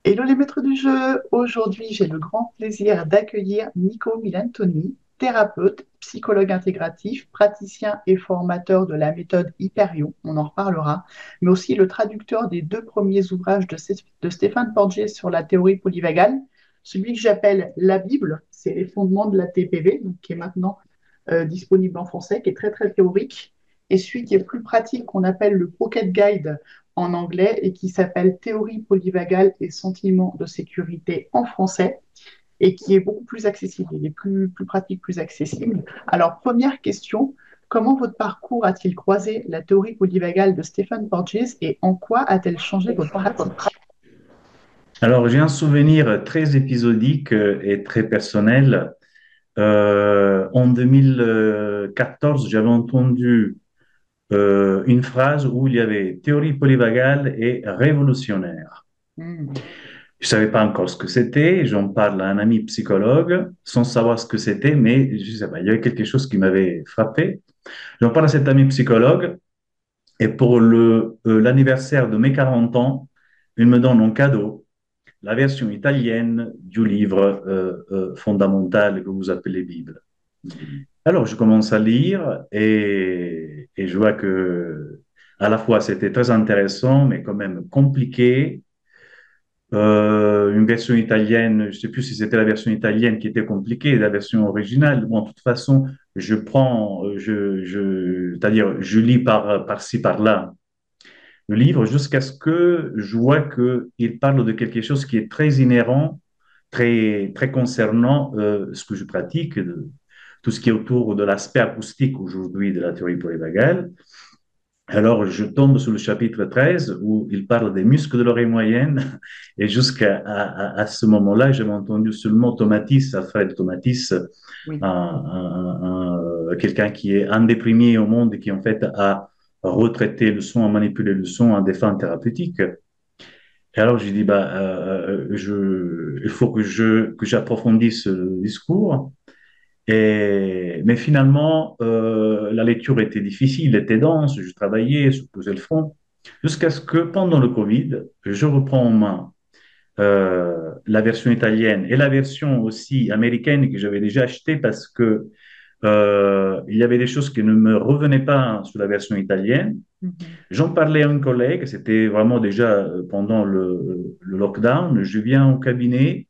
Hello les maîtres du jeu, aujourd'hui j'ai le grand plaisir d'accueillir Nico Milantoni, thérapeute, psychologue intégratif, praticien et formateur de la méthode Hyperion, on en reparlera, mais aussi le traducteur des deux premiers ouvrages de Stéphane Porges sur la théorie polyvagale, celui que j'appelle la Bible, c'est les fondements de la TPV, donc, qui est maintenant disponible en français, qui est très très théorique, et celui qui est plus pratique, qu'on appelle le Pocket Guide en anglais, et qui s'appelle Théorie polyvagale et sentiment de sécurité en français, et qui est beaucoup plus accessible. Il est plus pratique, plus accessible. Alors, première question, comment votre parcours a-t-il croisé la théorie polyvagale de Stephen Porges et en quoi a-t-elle changé votre pratique? Alors, j'ai un souvenir très épisodique et très personnel. En 2014, j'avais entendu une phrase où il y avait théorie polyvagale et révolutionnaire. Hmm. Je ne savais pas encore ce que c'était. J'en parle à un ami psychologue sans savoir ce que c'était, mais je sais pas, il y avait quelque chose qui m'avait frappé. J'en parle à cet ami psychologue et pour l'anniversaire de mes 40 ans, il me donne en cadeau la version italienne du livre fondamental que vous appelez Bible. Alors, je commence à lire et je vois que à la fois c'était très intéressant, mais quand même compliqué. Une version italienne, je ne sais plus si c'était la version italienne qui était compliquée, la version originale. Bon, de toute façon, je prends, c'est-à-dire je lis par-ci, par-là le livre jusqu'à ce que je vois qu'il parle de quelque chose qui est très inhérent, très, très concernant ce que je pratique, tout ce qui est autour de l'aspect acoustique aujourd'hui de la théorie polyvagale. Alors, je tombe sur le chapitre 13 où il parle des muscles de l'oreille moyenne et jusqu'à ce moment-là, j'avais entendu seulement Tomatis, Alfred Tomatis, Oui. quelqu'un qui est un des premiers au monde et qui en fait a retraité le son, a manipulé le son à des fins thérapeutiques. Et alors, j'ai dit, il faut que j'approfondisse le discours. Mais finalement, la lecture était difficile, était dense, je travaillais, je posais le front, jusqu'à ce que pendant le Covid, je reprends en main la version italienne et la version aussi américaine que j'avais déjà achetée parce que il y avait des choses qui ne me revenaient pas sur la version italienne. Mhm. J'en parlais à un collègue, c'était vraiment déjà pendant le lockdown. Je viens au cabinet,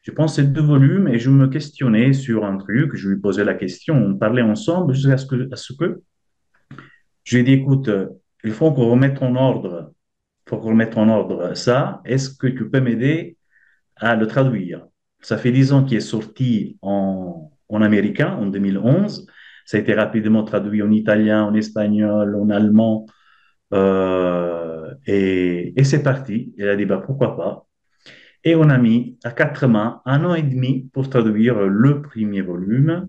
je prends ces deux volumes et je me questionnais sur un truc. Je lui posais la question, on parlait ensemble jusqu'à ce que je lui ai dit, écoute, il faut qu'on remette en ordre, il faut qu'on remette en ordre ça. Est-ce que tu peux m'aider à le traduire? Ça fait 10 ans qu'il est sorti en américain, en 2011. Ça a été rapidement traduit en italien, en espagnol, en allemand. Et c'est parti. Elle a dit, bah, pourquoi pas. Et on a mis à quatre mains 1 an et demi pour traduire le premier volume.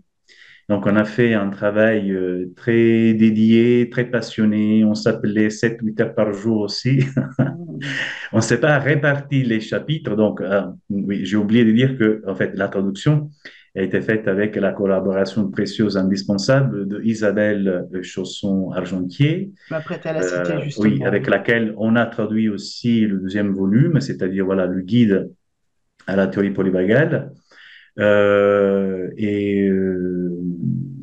Donc, on a fait un travail très dédié, très passionné. On s'appelait 7 8 heures par jour aussi. Mhm. On ne s'est pas réparti les chapitres. Donc, oui, j'ai oublié de dire que, en fait, la traduction a été faite avec la collaboration précieuse, indispensable de Isabelle Chausson-Argentier, Je m'apprêtais à la citer oui, justement, avec oui. laquelle on a traduit aussi le deuxième volume, c'est-à-dire voilà, le guide à la théorie polyvagale. Et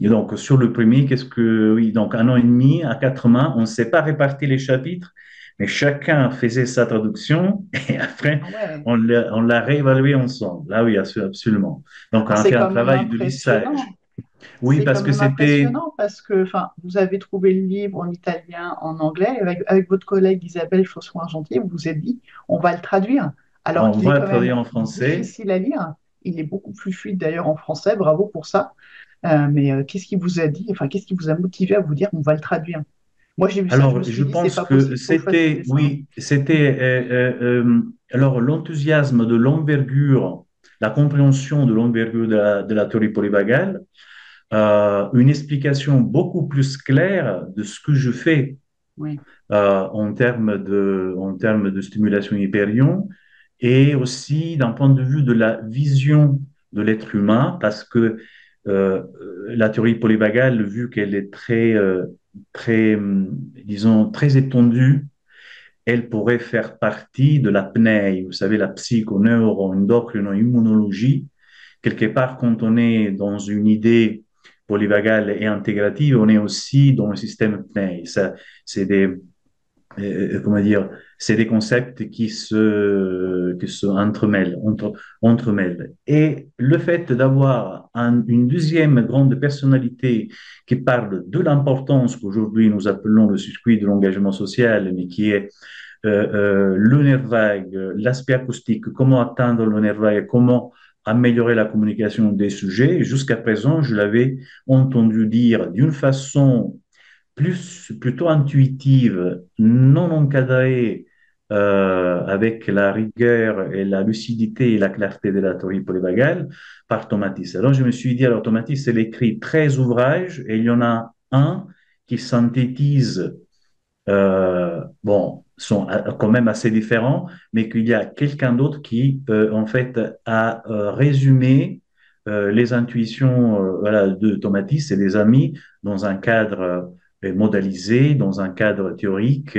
donc, sur le premier, oui, donc 1 an et demi à quatre mains, on ne s'est pas réparti les chapitres, mais chacun faisait sa traduction et après, Ah ouais. on l'a réévalué ensemble. Là, oui, absolument. Donc, on Ah, a c'est fait un quand même travail de lissage. impressionnant. Oui, C'est quand parce que même c'était, impressionnant parce que enfin, vous avez trouvé le livre en italien, en anglais, avec votre collègue Isabelle Chausson-Argentier, vous vous êtes dit, on va le traduire, alors on qu'il est va le quand même traduire en français. difficile à lire. Il est beaucoup plus fluide d'ailleurs en français, bravo pour ça. Mais qu'est-ce qui vous a dit, enfin, qu'est-ce qui vous a motivé à vous dire, on va le traduire? Moi, j'ai vu ça, je me Alors, suis je dit, c'est pense pas que possible, faut que je fasse des c'était, dessins. oui, c'était, alors l'enthousiasme de l'envergure, la compréhension de l'envergure de la théorie polyvagale, une explication beaucoup plus claire de ce que je fais Oui, en termes de stimulation hyperion et aussi d'un point de vue de la vision de l'être humain, parce que euh, la théorie polyvagale, vu qu'elle est très, très, disons, très étendue, elle pourrait faire partie de la PNEI, vous savez, la psycho-neuro-endocrino-immunologie. Quelque part, quand on est dans une idée polyvagale et intégrative, on est aussi dans le système PNEI. Ça, c'est des, comment dire, c'est des concepts qui se entremêlent. Et le fait d'avoir une deuxième grande personnalité qui parle de l'importance qu'aujourd'hui nous appelons le circuit de l'engagement social, mais qui est le nerf vague, l'aspect acoustique, comment atteindre le nerf vague, comment améliorer la communication des sujets. Jusqu'à présent, je l'avais entendu dire d'une façon plutôt intuitive, non encadrée, avec la rigueur et la lucidité et la clarté de la théorie polyvagale, par Thomas Matisse. Alors je me suis dit, alors Thomas Matisse, il écrit 13 ouvrages et il y en a un qui synthétise, bon, sont quand même assez différents, mais qu'il y a quelqu'un d'autre qui, en fait, a résumé les intuitions voilà, de Thomas Matisse et des amis dans un cadre modalisé, dans un cadre théorique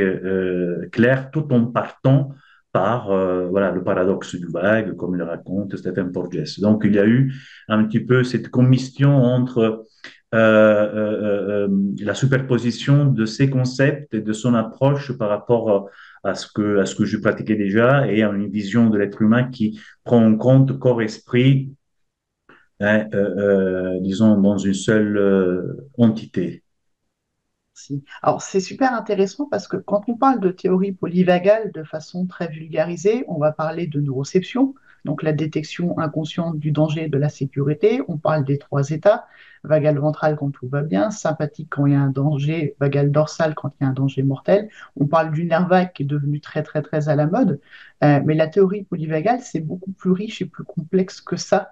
clair, tout en partant par voilà, le paradoxe du vague, comme le raconte Stephen Porges. Donc, il y a eu un petit peu cette commission entre la superposition de ces concepts et de son approche par rapport à ce que je pratiquais déjà et à une vision de l'être humain qui prend en compte corps, esprit, hein, disons, dans une seule entité. Si. Alors, c'est super intéressant parce que quand on parle de théorie polyvagale de façon très vulgarisée, on va parler de neuroception, donc la détection inconsciente du danger et de la sécurité. On parle des trois états, vagal ventral quand tout va bien, sympathique quand il y a un danger, vagal dorsal quand il y a un danger mortel. On parle du nerf vague qui est devenu très, très, très à la mode. Mais la théorie polyvagale, c'est beaucoup plus riche et plus complexe que ça.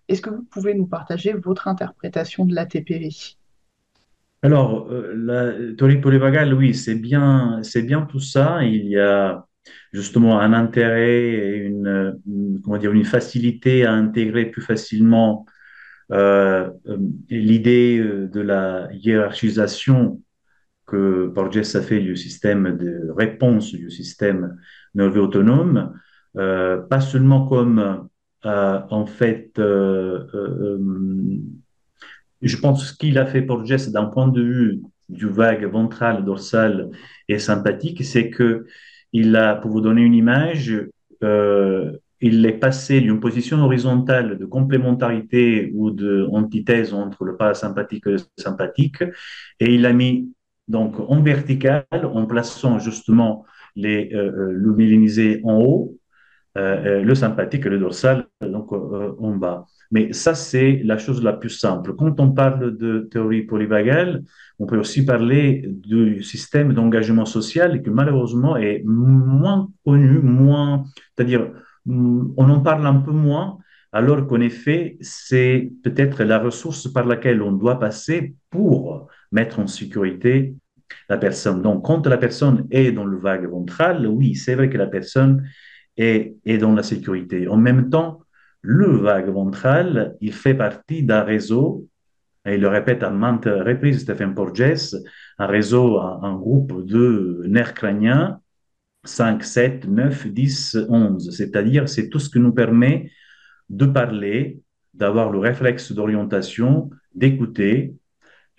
Est-ce que vous pouvez nous partager votre interprétation de la TPV? Alors, la théorie polyvagale, oui, c'est bien tout ça. Il y a justement un intérêt et comment dire, une facilité à intégrer plus facilement l'idée de la hiérarchisation que Borges a fait du système de réponse du système nerveux autonome, pas seulement comme en fait, je pense que ce qu'il a fait Borges d'un point de vue du vague ventral, dorsal et sympathique, c'est que il a, pour vous donner une image, il est passé d'une position horizontale de complémentarité ou d'antithèse entre le parasympathique et le sympathique, et il a mis donc en vertical en plaçant justement le myélinisé en haut, le sympathique et le dorsal donc en bas. Mais ça, c'est la chose la plus simple. Quand on parle de théorie polyvagale, on peut aussi parler du système d'engagement social qui malheureusement est moins connu, moins, c'est-à-dire on en parle un peu moins, alors qu'en effet, c'est peut-être la ressource par laquelle on doit passer pour mettre en sécurité la personne. Donc, quand la personne est dans le vague ventral, oui, c'est vrai que la personne est dans la sécurité. En même temps, le vague ventral, il fait partie d'un réseau, et il le répète à maintes reprises, Stephen Porges, un réseau, un groupe de nerfs crâniens, 5, 7, 9, 10, 11. C'est-à-dire, c'est tout ce qui nous permet de parler, d'avoir le réflexe d'orientation, d'écouter,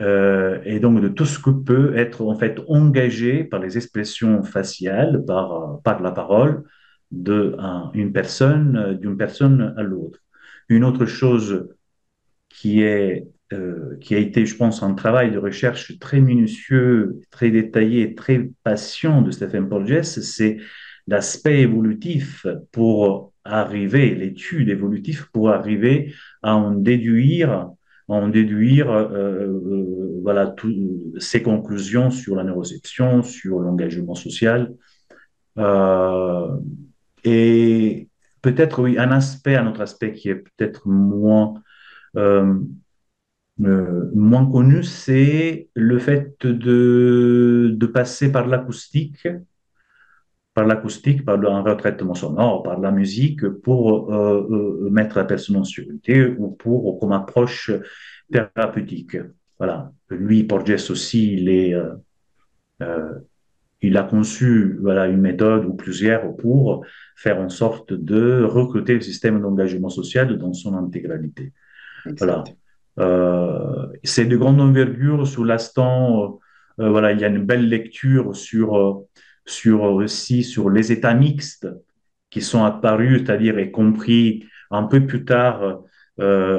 et donc de tout ce que peut être en fait engagé par les expressions faciales, par la parole d'une personne à l'autre. Une autre chose qui a été, je pense, un travail de recherche très minutieux, très détaillé, très patient de Stephen Porges, c'est l'aspect évolutif pour arriver, l'étude évolutive pour arriver à en déduire voilà, ces conclusions sur la neuroception, sur l'engagement social. Euh, et peut-être, oui, un autre aspect qui est peut-être euh, moins connu, c'est le fait de passer par un retraitement sonore, par la musique, pour mettre la personne en sécurité ou pour comme approche thérapeutique. Voilà. Lui, Porges aussi, euh, il a conçu voilà, une méthode ou plusieurs pour faire en sorte de recruter le système d'engagement social dans son intégralité. Voilà. exact. C'est de grande envergure sous l'instant. Voilà, il y a une belle lecture sur aussi sur les États mixtes qui sont apparus, c'est-à-dire et compris un peu plus tard,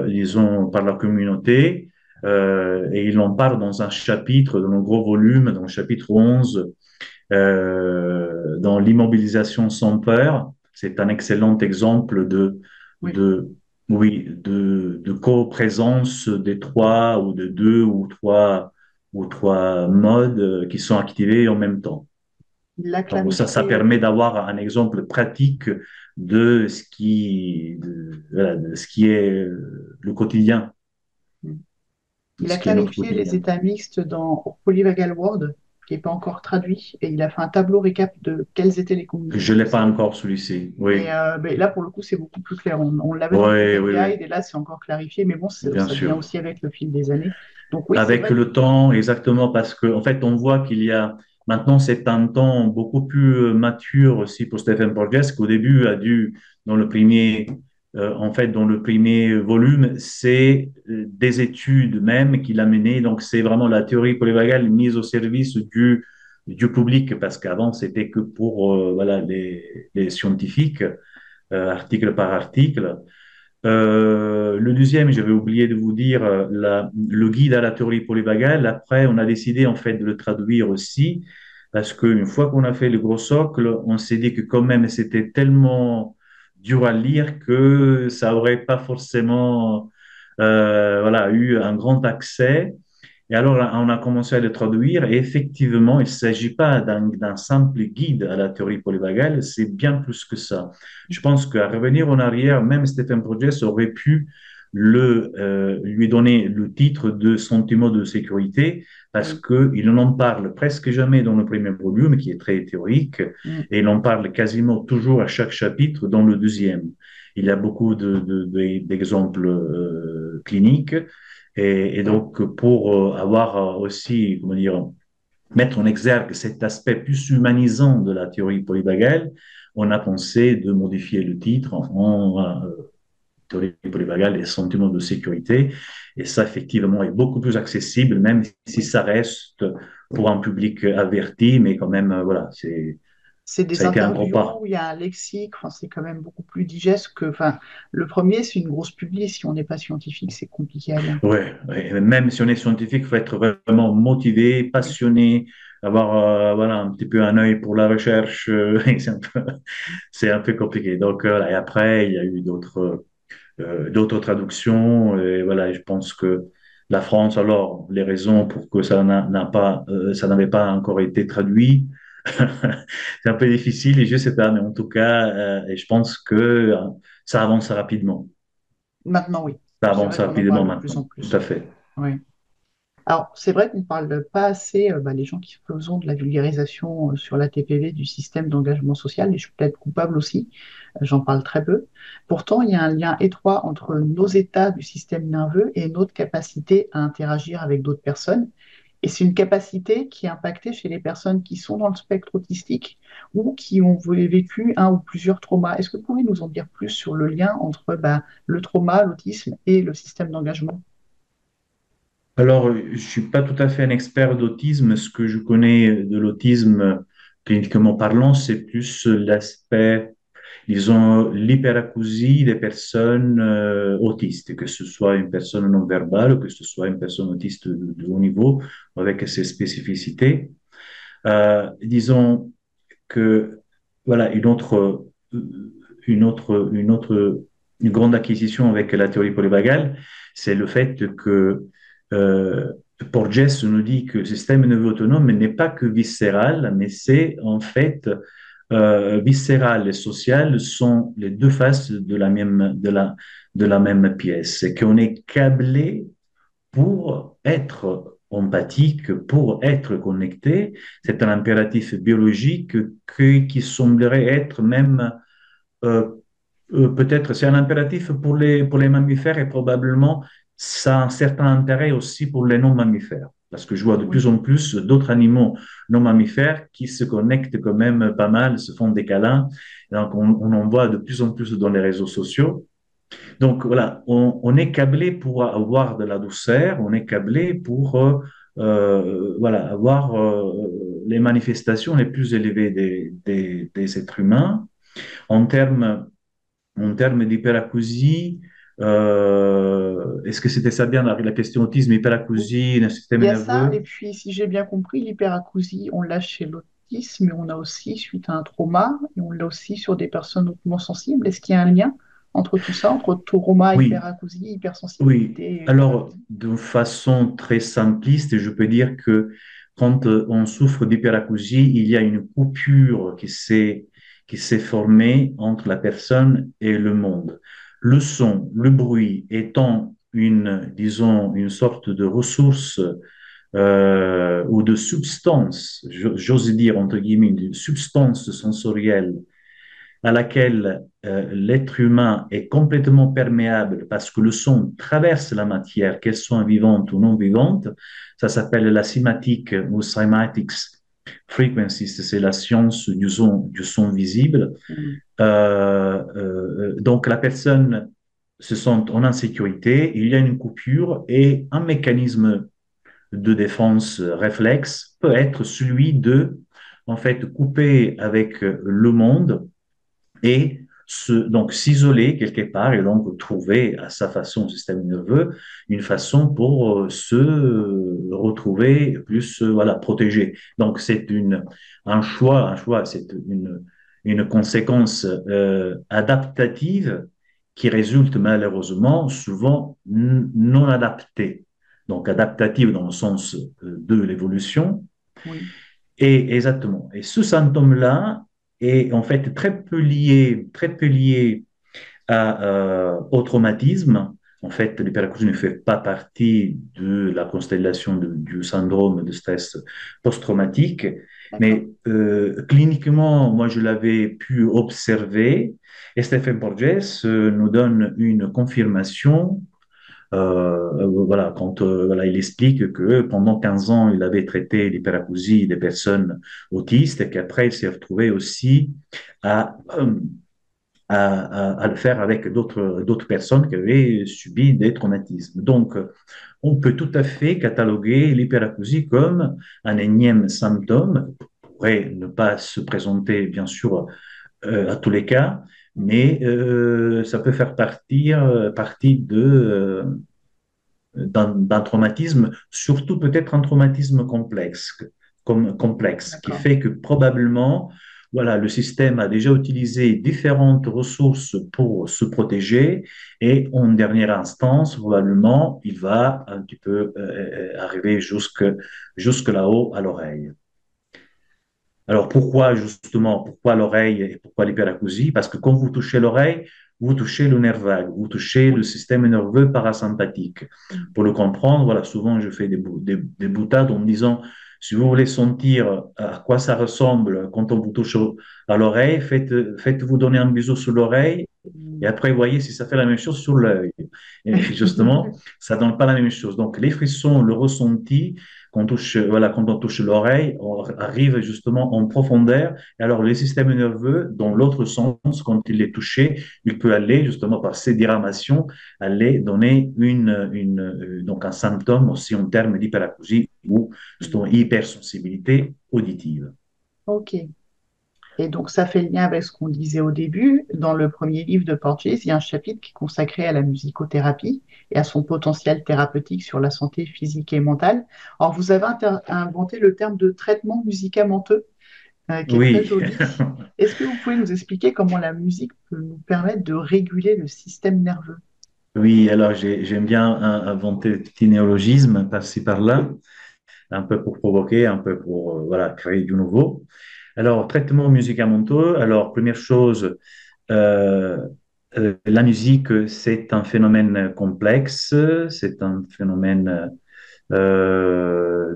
disons, par la communauté. Et il en parle dans un chapitre, dans un gros volume, dans le chapitre 11, dans l'immobilisation sans peur. C'est un excellent exemple Oui. de, oui, de co-présence des trois ou de deux ou trois modes qui sont activés en même temps. Il l'a Donc ça clarifié. permet d'avoir un exemple pratique voilà, de ce qui est le quotidien, de Il a ce qui est notre clarifié les quotidien. états mixtes dans Polyvagal World, qui n'est pas encore traduit, et il a fait un tableau récap de quelles étaient les Je communautés ne l'ai pas concernées. encore celui-ci. Et Oui, ben, là, pour le coup, c'est beaucoup plus clair. On l'avait dans le oui, Content oui, oui, Guide, et là, c'est encore clarifié, mais bon, bien ça vient sûr. aussi avec le fil des années. Donc oui, c'est Avec vrai. le temps, exactement, parce qu'en fait, on voit qu'il y a maintenant, c'est un temps beaucoup plus mature aussi pour Stephen Porges, qu'au début a dû, dans le premier, en fait, dans le premier volume, c'est des études même qu'il a menées. Donc, c'est vraiment la théorie polyvagale mise au service du public, parce qu'avant, c'était que pour voilà, les scientifiques, article par article. Le deuxième, j'avais oublié de vous dire, le guide à la théorie polyvagale. Après, on a décidé en fait de le traduire aussi, parce qu'une fois qu'on a fait le gros socle, on s'est dit que quand même c'était tellement dur à lire que ça aurait pas forcément voilà, eu un grand accès. Et alors, on a commencé à le traduire et effectivement, il ne s'agit pas d'un simple guide à la théorie polyvagale, c'est bien plus que ça. Je pense qu'à revenir en arrière, même Stephen Porges aurait pu lui donner le titre de sentiment de sécurité parce Oui. qu'il n'en parle presque jamais dans le premier volume, qui est très théorique, Mm. et il en parle quasiment toujours à chaque chapitre dans le deuxième. Il y a beaucoup d'exemples cliniques. Et donc, pour avoir aussi, comment dire, mettre en exergue cet aspect plus humanisant de la théorie polyvagale, on a pensé de modifier le titre en théorie polyvagale et sentiment de sécurité. Et ça, effectivement, est beaucoup plus accessible, même si Oui. ça reste pour un public averti, mais quand même, voilà, C'est ça des a été un gros pas. interviews, il y a un lexique, enfin, c'est quand même beaucoup plus digeste que. Enfin, le premier, c'est une grosse publi. Si on n'est pas scientifique, c'est compliqué à lire. Ouais, ouais. Même si on est scientifique, il faut être vraiment motivé, Oui. passionné, avoir voilà, un petit peu un œil pour la recherche. C'est un peu compliqué. Donc, et après, il y a eu d'autres traductions. Et voilà, je pense que la France, alors, les raisons pour que ça n'avait pas encore été traduit, c'est un peu difficile et je sais pas, mais en tout cas, et je pense que ça avance rapidement. Maintenant, oui. Ça C'est avance vrai qu'on en parle rapidement de plus maintenant. en Tout à plus. fait. Oui. Alors, c'est vrai qu'on ne parle pas assez, les gens qui faisons de la vulgarisation sur la TPV du système d'engagement social, et je suis peut-être coupable aussi, j'en parle très peu. Pourtant, il y a un lien étroit entre nos états du système nerveux et notre capacité à interagir avec d'autres personnes. Et c'est une capacité qui est impactée chez les personnes qui sont dans le spectre autistique ou qui ont vécu un ou plusieurs traumas. Est-ce que vous pouvez nous en dire plus sur le lien entre le trauma, l'autisme et le système d'engagement? Alors, je suis pas tout à fait un expert d'autisme. Ce que je connais de l'autisme, cliniquement parlant, c'est plus l'aspect, disons, l'hyperacousie des personnes autistes, que ce soit une personne non verbale, que ce soit une personne autiste de haut niveau, avec ses spécificités. Disons que, voilà, une grande acquisition avec la théorie polyvagale, c'est le fait que euh, Porges nous dit que le système nerveux autonome n'est pas que viscéral, mais c'est en fait viscéral et social sont les deux faces de la même pièce. C'est qu'on est câblé pour être empathique, pour être connecté. C'est un impératif biologique qui semblerait être même euh, peut-être, c'est un impératif pour les mammifères et probablement ça a un certain intérêt aussi pour les non-mammifères. Parce que je vois de plus Oui. en plus d'autres animaux non mammifères qui se connectent quand même pas mal, se font des câlins. Donc, on en voit de plus en plus dans les réseaux sociaux. Donc voilà, on est câblé pour avoir de la douceur, on est câblé pour voilà, avoir les manifestations les plus élevées des êtres humains. En termes, en termes d'hyperacousie, est-ce que c'était ça bien la question autisme, hyperacousie, le Il système y a ça, et nerveux? puis si j'ai bien compris, l'hyperacousie, on l'a chez l'autisme, mais on a aussi suite à un trauma, et on l'a aussi sur des personnes hautement sensibles. Est-ce qu'il y a un lien entre tout ça, entre trauma, Oui, hyperacousie, oui. hypersensibilité et Alors, hyperacousie? de façon très simpliste, je peux dire que quand on souffre d'hyperacousie, il y a une coupure qui s'est formée entre la personne et le monde. Le son, le bruit étant une, disons, une sorte de ressource ou de substance, j'ose dire entre guillemets, une substance sensorielle à laquelle l'être humain est complètement perméable parce que le son traverse la matière, qu'elle soit vivante ou non vivante. Ça s'appelle la cymatique ou cymatics frequencies, c'est la science du son visible. Mm. Donc la personne se sent en insécurité, il y a une coupure et un mécanisme de défense réflexe peut être celui de, en fait, couper avec le monde et donc s'isoler quelque part et donc trouver à sa façon, au système nerveux, une façon pour se retrouver plus voilà, protégé. Donc c'est un choix, c'est une conséquence adaptative qui résulte malheureusement souvent non adaptée. Donc adaptative dans le sens de l'évolution, Oui, et exactement. Et ce symptôme-là est en fait très peu lié au traumatisme. En fait, l'hyperacousie ne fait pas partie de la constellation du syndrome de stress post-traumatique, d'accord. mais cliniquement, moi, je l'avais pu observer. Et Stephen Porges nous donne une confirmation voilà, quand voilà, il explique que pendant 15 ans, il avait traité l'hyperacousie des personnes autistes et qu'après, il s'est retrouvé aussi à, à le faire avec d'autres personnes qui avaient subi des traumatismes. Donc, on peut tout à fait cataloguer l'hyperacousie comme un énième symptôme, qui pourrait ne pas se présenter, bien sûr, à tous les cas, mais ça peut faire partie d'un traumatisme, surtout peut-être un traumatisme complexe, qui D'accord. fait que probablement, voilà, le système a déjà utilisé différentes ressources pour se protéger et en dernière instance, probablement, il va un petit peu arriver jusque là-haut à l'oreille. Alors pourquoi justement, pourquoi l'oreille et pourquoi l'hyperacousie? Parce que quand vous touchez l'oreille, vous touchez le nerf vague, vous touchez le Oui. système nerveux parasympathique. Mm. Pour le comprendre, voilà, souvent je fais des boutades en me disant, si vous voulez sentir à quoi ça ressemble quand on vous touche à l'oreille, faites-vous donner un bisou sur l'oreille et Mm. après voyez si ça fait la même chose sur l'œil. Et justement, ça donne pas la même chose. Donc les frissons, le ressenti, quand, touche, voilà, quand on touche l'oreille, on arrive justement en profondeur. Et alors, le système nerveux, dans l'autre sens, quand il est touché, il peut aller justement par sédiramation, aller donner donc un symptôme aussi en termes d'hyperacousie ou justement Mm. hypersensibilité auditive. Ok. Et donc, ça fait le lien avec ce qu'on disait au début. Dans le premier livre de Porges, il y a un chapitre qui est consacré à la musicothérapie et à son potentiel thérapeutique sur la santé physique et mentale. Alors, vous avez inventé le terme de traitement médicamenteux, qui est très Oui, joli. Est-ce que vous pouvez nous expliquer comment la musique peut nous permettre de réguler le système nerveux? oui, alors j'aime bien inventer des petits néologismes par-ci par-là, un peu pour provoquer, un peu pour voilà, créer du nouveau. Alors, traitement médicamenteux. Alors, première chose, euh, la musique, c'est un phénomène complexe, c'est un phénomène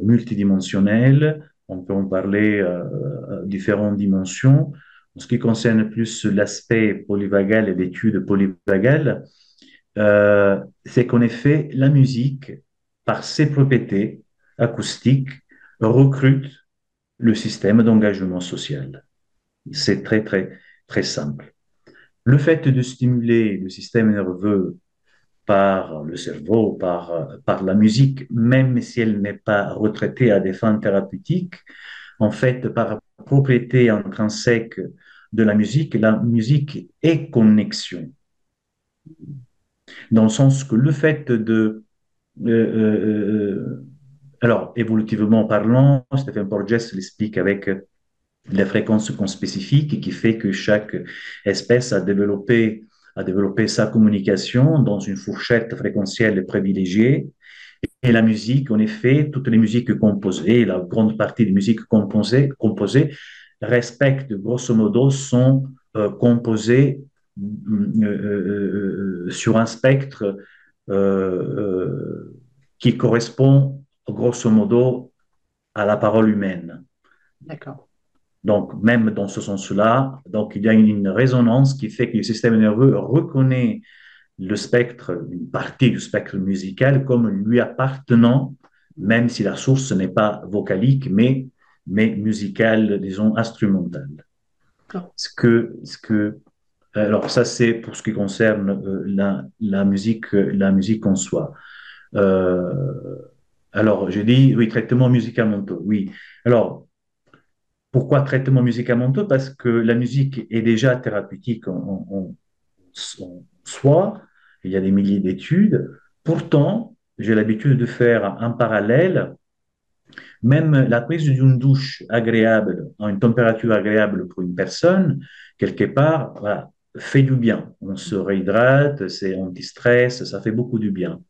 multidimensionnel. On peut en parler à différentes dimensions. En ce qui concerne plus l'aspect polyvagal et l'étude polyvagale, c'est qu'en effet, la musique, par ses propriétés, acoustique recrute le système d'engagement social. C'est très, très, très simple. Le fait de stimuler le système nerveux par le cerveau, par la musique, même si elle n'est pas retraitée à des fins thérapeutiques, en fait, par propriété intrinsèque de la musique est connexion. Dans le sens que le fait de... alors, évolutivement parlant, Stephen Porges l'explique avec les fréquences conspécifiques qui fait que chaque espèce a développé sa communication dans une fourchette fréquentielle privilégiée. Et la musique, en effet, toutes les musiques composées, la grande partie des musiques composées respectent, grosso modo, sont composées sur un spectre qui correspond, grosso modo, à la parole humaine. D'accord. Donc, même dans ce sens-là, donc il y a une résonance qui fait que le système nerveux reconnaît le spectre, une partie du spectre musical comme lui appartenant, même si la source n'est pas vocalique, mais musicale, disons, instrumentale. D'accord. Alors ça c'est pour ce qui concerne la musique en soi. Euh, alors, j'ai dit, oui, traitement médicamenteux, oui. Alors, pourquoi traitement médicamenteux? Parce que la musique est déjà thérapeutique en soi. Il y a des milliers d'études. Pourtant, j'ai l'habitude de faire un parallèle. Même la prise d'une douche agréable, à une température agréable pour une personne, quelque part, voilà, fait du bien. On se réhydrate, c'est anti-stress, ça fait beaucoup du bien.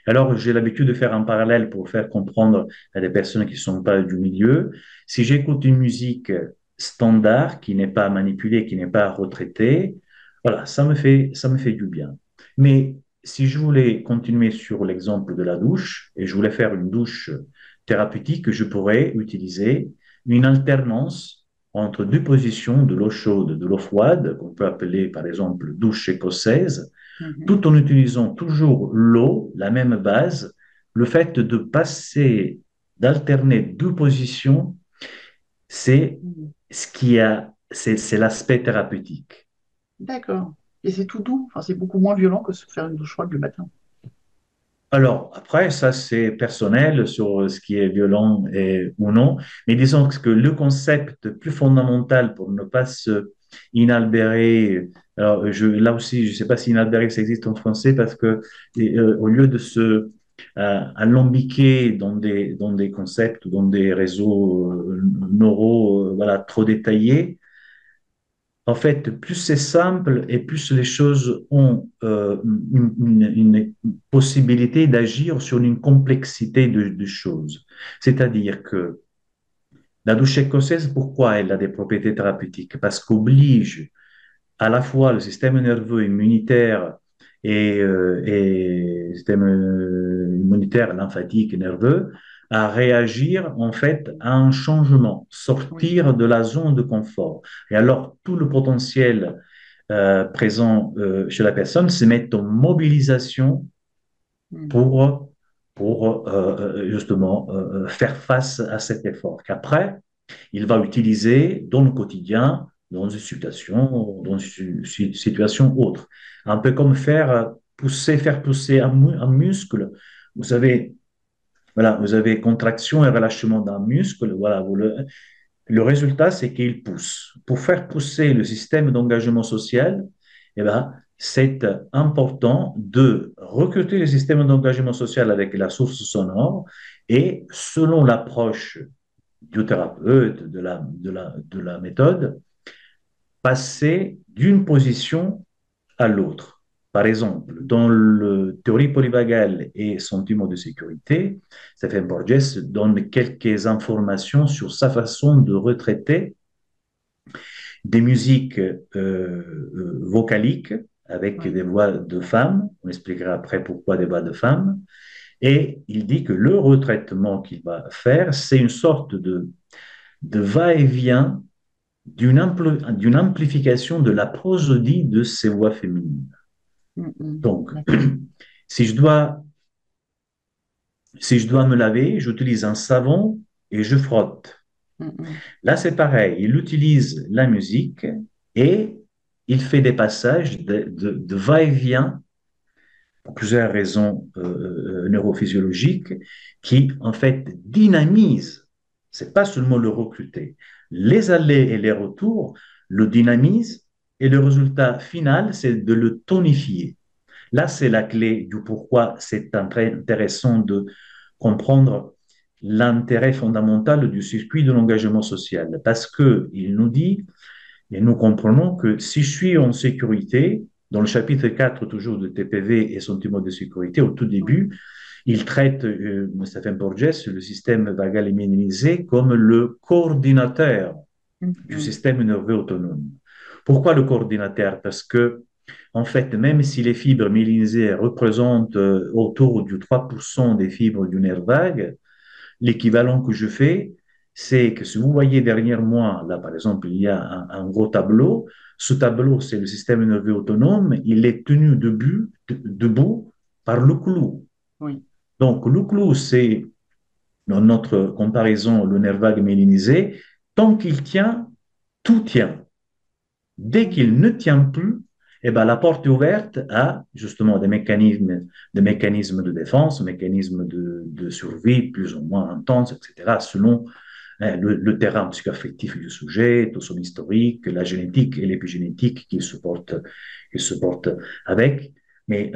Alors, j'ai l'habitude de faire un parallèle pour faire comprendre à des personnes qui ne sont pas du milieu. Si j'écoute une musique standard, qui n'est pas manipulée, qui n'est pas retraitée, voilà, ça me fait du bien. Mais si je voulais continuer sur l'exemple de la douche, et je voulais faire une douche thérapeutique, je pourrais utiliser une alternance entre deux positions de l'eau chaude, de l'eau froide, qu'on peut appeler par exemple douche écossaise, Mhm. tout en utilisant toujours l'eau, la même base. Le fait de passer, d'alterner deux positions, c'est Mhm. c'est l'aspect thérapeutique. D'accord. Et c'est tout doux. Enfin, c'est beaucoup moins violent que se faire une douche froide le matin. Alors, après, ça, c'est personnel sur ce qui est violent ou non. Mais disons que le concept plus fondamental pour ne pas se inalbérer, alors là aussi, je ne sais pas si inalbérer, ça existe en français, parce que au lieu de se alambiquer dans des concepts ou dans des réseaux neuraux voilà, trop détaillés, en fait, plus c'est simple et plus les choses ont une possibilité d'agir sur une complexité de choses. C'est-à-dire que la douche écossaise, pourquoi elle a des propriétés thérapeutiques? Parce qu'oblige à la fois le système nerveux immunitaire et le système immunitaire lymphatique et nerveux à réagir en fait à un changement, Oui. sortir de la zone de confort. Et alors tout le potentiel présent chez la personne se met en mobilisation Mhm. pour, pour justement faire face à cet effort. Qu'après, il va utiliser dans le quotidien, dans une situation autre. Un peu comme faire pousser un muscle. Vous savez, voilà, vous avez contraction et relâchement d'un muscle. Voilà, le résultat, c'est qu'il pousse. Pour faire pousser le système d'engagement social, eh ben, c'est important de recruter le système d'engagement social avec la source sonore et selon l'approche du thérapeute, de la méthode, passer d'une position à l'autre. Par exemple, dans le théorie polyvagale et sentiment de sécurité, Stephen Porges donne quelques informations sur sa façon de retraiter des musiques vocaliques avec Oui. des voix de femmes. On expliquera après pourquoi des voix de femmes. Et il dit que le retraitement qu'il va faire, c'est une sorte de va-et-vient d'une amplification de la prosodie de ces voix féminines. Mhm. Donc, D'accord. si je dois Si je dois me laver, j'utilise un savon et je frotte. Mhm. Là, c'est pareil. Il utilise la musique et il fait des passages de va-et-vient pour plusieurs raisons neurophysiologiques qui, en fait, dynamisent. C'est pas seulement le recruter. Les allées et les retours le dynamisent et le résultat final, c'est de le tonifier. Là, c'est la clé du pourquoi c'est très intéressant de comprendre l'intérêt fondamental du circuit de l'engagement social. Parce qu'il nous dit, et nous comprenons que si je suis en sécurité, dans le chapitre 4 toujours de TPV et sentiment de sécurité, au tout Oui. début, il traite, Stephen Porges, le système vagal et minimisé comme le coordinateur du Mhm. système nerveux autonome. Pourquoi le coordinateur? Parce que, en fait, même si les fibres myélinisées représentent autour du 3% des fibres du nerf vague, l'équivalent que je fais, c'est que si vous voyez derrière moi, là par exemple, il y a un gros tableau. Ce tableau, c'est le système nerveux autonome. Il est tenu debout par le clou. Oui. Donc, le clou, c'est, dans notre comparaison, le nerf vague myélinisé. Tant qu'il tient, tout tient. Dès Mhm. qu'il ne tient plus, eh ben, la porte est ouverte à justement des mécanismes de défense, mécanismes de survie plus ou moins intenses, etc., selon le terrain psychoaffectif du sujet, tout son historique, la génétique et l'épigénétique qu'il se porte avec. Mais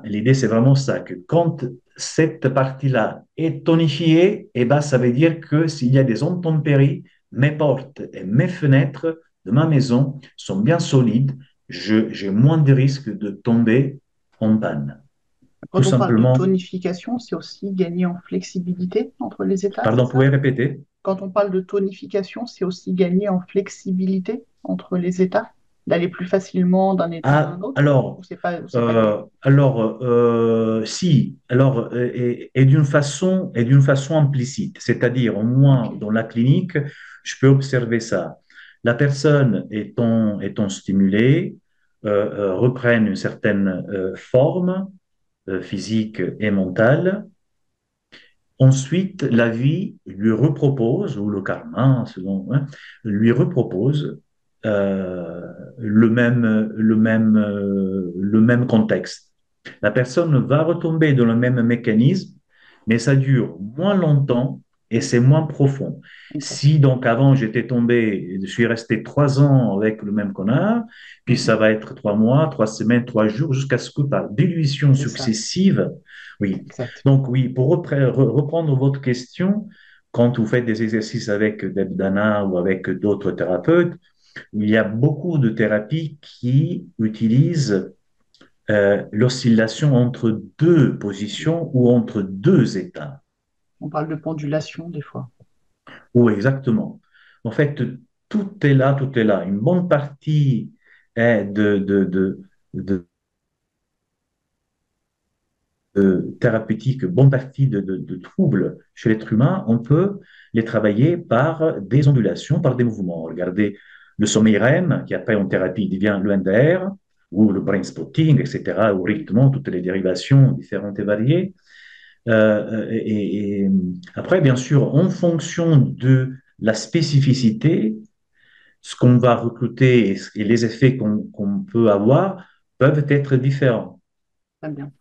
l'idée, c'est vraiment ça, que quand cette partie-là est tonifiée, eh ben, ça veut dire que s'il y a des intempéries, mes portes et mes fenêtres de ma maison sont bien solides, j'ai moins de risques de tomber en panne. Tout Quand on parle de simplement, tonification, c'est aussi gagner en flexibilité entre les états, c'est pardon, ça? pouvez répéter? Quand on parle de tonification, c'est aussi gagner en flexibilité entre les états, d'aller plus facilement d'un état à un Ah, autre, ou c'est pas lié? si, et d'une façon implicite, c'est-à-dire au Ok. moins dans la clinique, je peux observer ça. La personne étant stimulée, reprenne une certaine forme physique et mentale. Ensuite, la vie lui repropose, ou le karma, selon, hein, lui repropose le même contexte. La personne va retomber dans le même mécanisme, mais ça dure moins longtemps et Oui, c'est moins profond. exact. Si donc avant j'étais tombé, je suis resté 3 ans avec le même connard, puis ça Mhm. va être 3 mois, 3 semaines, 3 jours, jusqu'à ce que par dilution C'est ça, successive, oui. exact. Donc oui, pour reprendre votre question, quand vous faites des exercices avec Deb Dana ou avec d'autres thérapeutes, il y a beaucoup de thérapies qui utilisent l'oscillation entre deux positions ou entre deux états. On parle de pendulation des fois. Ou exactement. En fait, tout est là, tout est là. Une bonne partie est de thérapeutique, bonne partie de troubles chez l'être humain, on peut les travailler par des ondulations, par des mouvements. Regardez le sommeil REM, qui après en thérapie devient le NDR, ou le brain spotting, etc., ou Oui. rythme, toutes les dérivations différentes et variées. Et après, bien sûr, en fonction de la spécificité, ce qu'on va recruter et les effets qu'on peut avoir peuvent être différents. Très bien.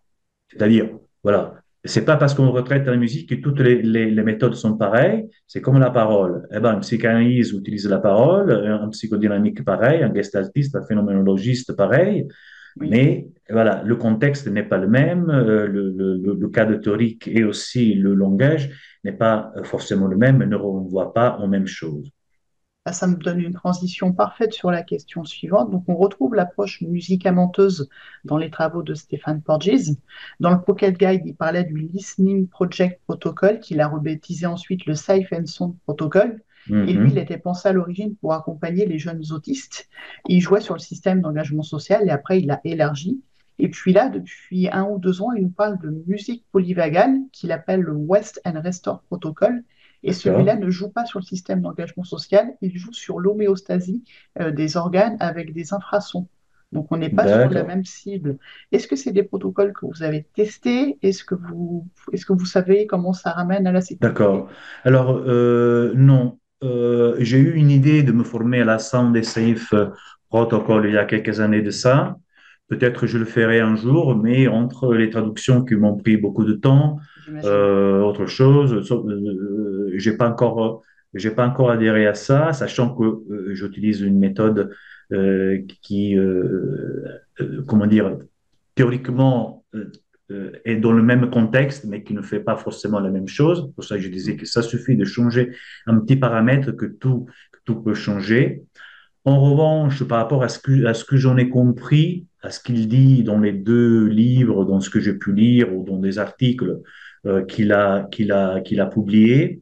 C'est-à-dire, voilà, c'est pas parce qu'on retraite la musique que toutes les méthodes sont pareilles. C'est comme la parole. Eh ben, un psychanalyse utilise la parole, un psychodynamique pareil, un gestaltiste, un phénoménologiste pareil. Oui. Mais voilà, le contexte n'est pas le même, le cadre théorique et aussi le langage n'est pas forcément le même, ne renvoie pas aux mêmes choses. Là, ça me donne une transition parfaite sur la question suivante. Donc, on retrouve l'approche médicamenteuse dans les travaux de Stéphane Porges. Dans le Pocket Guide, il parlait du Listening Project Protocol, qu'il a rebaptisé ensuite le Safe and Sound Protocol. Et lui, il Mhm. était pensé à l'origine pour accompagner les jeunes autistes. Il jouait sur le système d'engagement social et après, il l'a élargi. Et puis là, depuis 1 ou 2 ans, il nous parle de musique polyvagale qu'il appelle le West and Restore Protocol. Et celui-là D'accord. ne joue pas sur le système d'engagement social, il joue sur l'homéostasie des organes avec des infrasons. Donc, on n'est pas sur la D'accord. même cible. Est-ce que c'est des protocoles que vous avez testés? Est-ce que vous savez comment ça ramène à la sécurité? D'accord. Alors, non. J'ai eu une idée de me former à la Sound et Safe Protocol il y a quelques années de ça. Peut-être je le ferai un jour, mais entre les traductions qui m'ont pris beaucoup de temps, J'imagine. autre chose, j'ai pas encore adhéré à ça, sachant que j'utilise une méthode comment dire, théoriquement est dans le même contexte, mais qui ne fait pas forcément la même chose. Pour ça, je disais Mm. que ça suffit de changer un petit paramètre que tout peut changer. En revanche, par rapport à ce que j'en ai compris, à ce qu'il dit dans les deux livres, dans ce que j'ai pu lire ou dans des articles qu'il a publiés,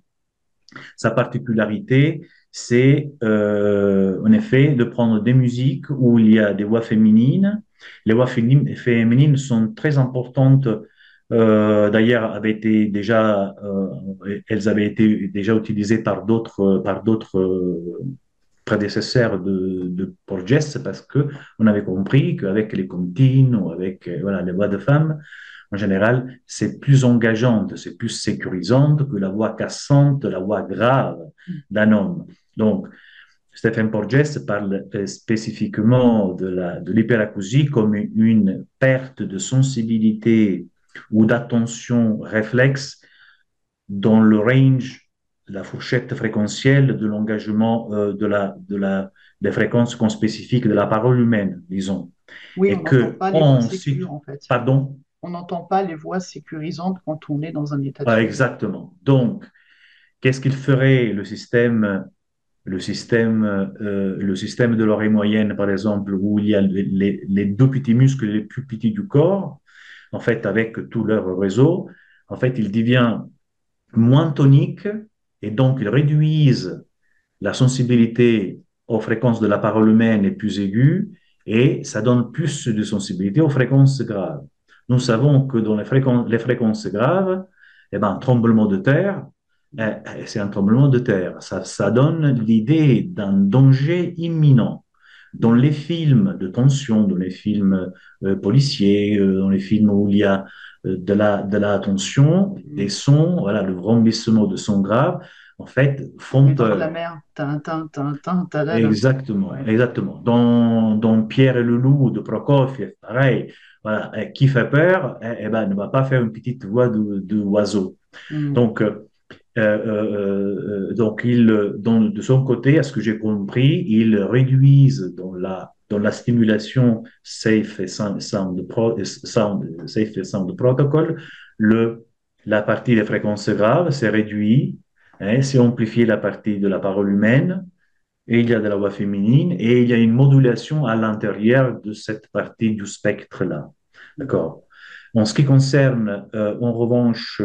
sa particularité, c'est en effet de prendre des musiques où il y a des voix féminines. Les voix féminines sont très importantes. D'ailleurs, elles avaient été déjà utilisées par d'autres prédécesseurs de Porges parce que on avait compris qu'avec les comptines ou avec voilà, les voix de femmes, en général, c'est plus engageante, c'est plus sécurisante que la voix cassante, la voix grave d'un homme. Donc, Stephen Porges parle spécifiquement de l'hyperacousie comme une perte de sensibilité ou d'attention réflexe dans le range, la fourchette fréquentielle de l'engagement des fréquences spécifiques de la parole humaine, disons. Oui, on Et n'entend que pas les voix ensuite, sécures, en fait. pardon. On n'entend pas les voix sécurisantes quand on est dans un état de Ah, sommeil. exactement. Donc, qu'est-ce qu'il ferait le système de l'oreille moyenne, par exemple, où il y a les deux petits muscles les plus petits du corps, en fait, avec tout leur réseau, en fait, il devient moins tonique et donc ils réduisent la sensibilité aux fréquences de la parole humaine est plus aiguë et ça donne plus de sensibilité aux fréquences graves. Nous savons que dans les fréquences graves, eh ben, tremblement de terre, c'est un tremblement de terre. Ça donne l'idée d'un danger imminent. Dans Mm. les films de tension, dans les films policiers, dans les films où il y a de la tension, des Mm. sons, voilà, le vrombissement de sons graves, en fait, Comme font les dents de la peur. mer. Tin, tin, tin, tin, tadadam. Exactement, Ouais. exactement. Dans Pierre et le loup de Prokofiev, pareil. Voilà, qui fait peur, ben, ne va pas faire une petite voix de oiseau. Mm. Donc, de son côté, à ce que j'ai compris, ils réduisent dans la stimulation Safe et Safe et Sound Protocol, la partie des fréquences graves, c'est réduit, hein, c'est amplifié la partie de la parole humaine, et il y a de la voix féminine, et il y a une modulation à l'intérieur de cette partie du spectre-là. D'accord. En ce qui concerne, en revanche,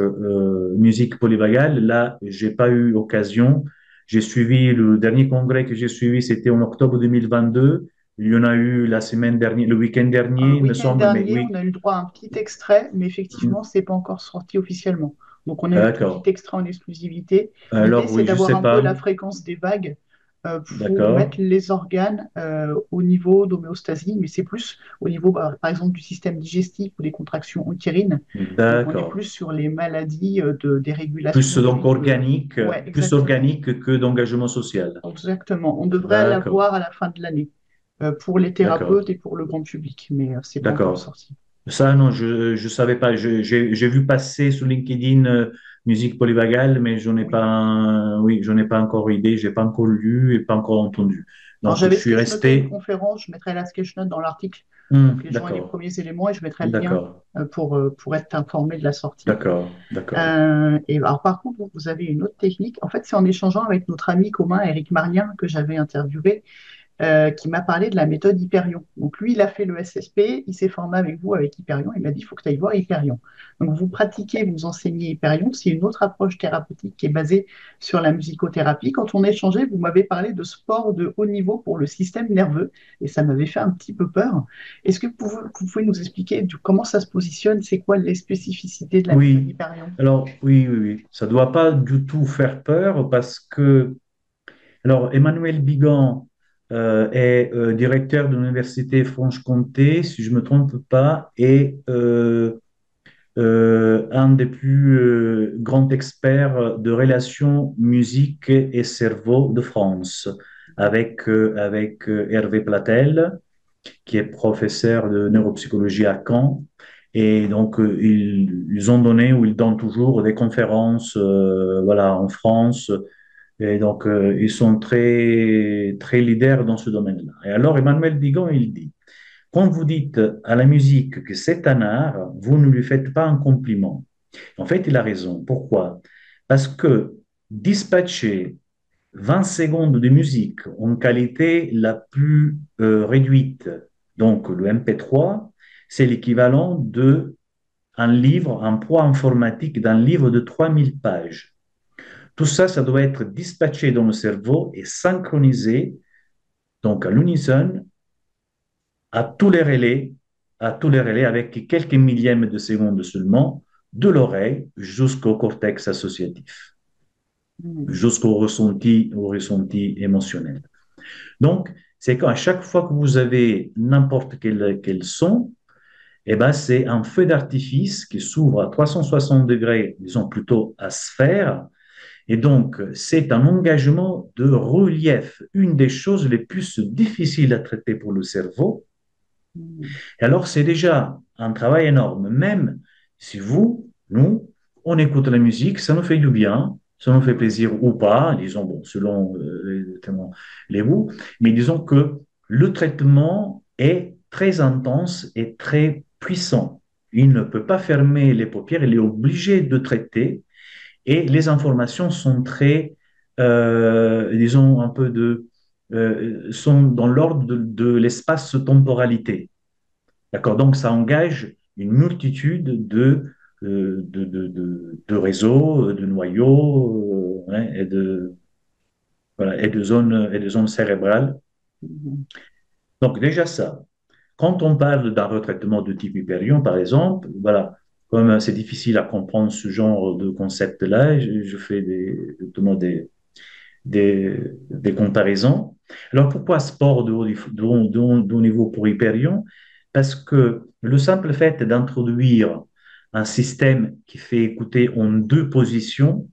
musique polyvagale, là, j'ai pas eu occasion. J'ai suivi le dernier congrès que j'ai suivi, c'était en octobre 2022. Il y en a eu la semaine dernière, le week-end dernier, Le il me week-end semble, mais dernier, on oui. a eu le droit à un petit extrait, mais effectivement, Hmm. c'est pas encore sorti officiellement. Donc, on a eu le tout petit D'accord. extrait en exclusivité. L'idée, Alors, c'est oui, je d'avoir sais un peu pas. la fréquence des vagues pour mettre D'accord. les organes au niveau d'homéostasie, mais c'est plus au niveau, par exemple, du système digestif ou des contractions utérines. Donc, on est plus D'accord. sur les maladies de Plus dérégulation donc organique, Ouais, plus exactement. organique que d'engagement social. Exactement. On devrait D'accord. l'avoir à la fin de l'année pour les D'accord. thérapeutes et pour le grand public, mais c'est pas encore D'accord. sorti. Ça, non, je savais pas. J'ai vu passer sur LinkedIn musique polyvagale, mais Oui. oui, j'en ai pas encore idée, j'ai pas encore lu et pas encore entendu. Alors Donc, je j'avais suis sketchnoté une resté. conférence, je mettrai la sketchnote dans l'article pour que les gens aient les D'accord, premiers éléments et je mettrai le lien d'accord, pour être informé de la sortie. d'accord, d'accord. Et alors par contre, vous avez une autre technique. En fait, c'est en échangeant avec notre ami commun, Eric Marlien, que j'avais interviewé, qui m'a parlé de la méthode Hyperion. Donc lui, il a fait le SSP, il s'est formé avec vous avec Hyperion, il m'a dit, il faut que tu ailles voir Hyperion. Donc vous pratiquez, vous enseignez Hyperion, c'est une autre approche thérapeutique qui est basée sur la musicothérapie. Quand on échangeait, vous m'avez parlé de sport de haut niveau pour le système nerveux, et ça m'avait fait un petit peu peur. Est-ce que vous pouvez nous expliquer comment ça se positionne, c'est quoi les spécificités de la méthode Oui, Hyperion? alors, oui, oui, oui. Ça doit pas du tout faire peur parce que, alors, Emmanuel Bigan, est directeur de l'Université Franche-Comté, si je ne me trompe pas, et un des plus grands experts de relations musique et cerveau de France, avec Hervé Platel, qui est professeur de neuropsychologie à Caen. Et donc, ils ont donné ou ils donnent toujours des conférences voilà, en France. Et donc, ils sont très, très leaders dans ce domaine-là. Et alors, Emmanuel Bigon, il dit, quand vous dites à la musique que c'est un art, vous ne lui faites pas un compliment. En fait, il a raison. Pourquoi? Parce que dispatcher 20 secondes de musique en qualité la plus réduite, donc le MP3, c'est l'équivalent de un livre, un poids informatique d'un livre de 3000 pages. Tout ça, ça doit être dispatché dans le cerveau et synchronisé, donc à l'unisson, à tous les relais, à tous les relais avec quelques millièmes de seconde seulement, de l'oreille jusqu'au cortex associatif, Mhm. jusqu'au ressenti émotionnel. Donc, c'est qu'à chaque fois que vous avez n'importe quel son, eh ben, c'est un feu d'artifice qui s'ouvre à 360 degrés, disons plutôt à sphère. Et donc, c'est un engagement de relief, une des choses les plus difficiles à traiter pour le cerveau. Mhm. Et alors, c'est déjà un travail énorme. Même si vous, nous, on écoute la musique, ça nous fait du bien, ça nous fait plaisir ou pas, disons, bon, selon les goûts, mais disons que le traitement est très intense et très puissant. Il ne peut pas fermer les paupières, il est obligé de traiter et les informations sont très, disons, un peu sont dans l'ordre de l'espace-temporalité. D'accord? Donc, ça engage une multitude de réseaux, de noyaux hein, voilà, et de zones cérébrales. Mhm. Donc, déjà ça. Quand on parle d'un retraitement de type hyperion, par exemple, voilà, comme c'est difficile à comprendre ce genre de concept-là, je fais justement des comparaisons. Alors pourquoi sport de haut niveau pour Hyperion? Parce que le simple fait d'introduire un système qui fait écouter en deux positions,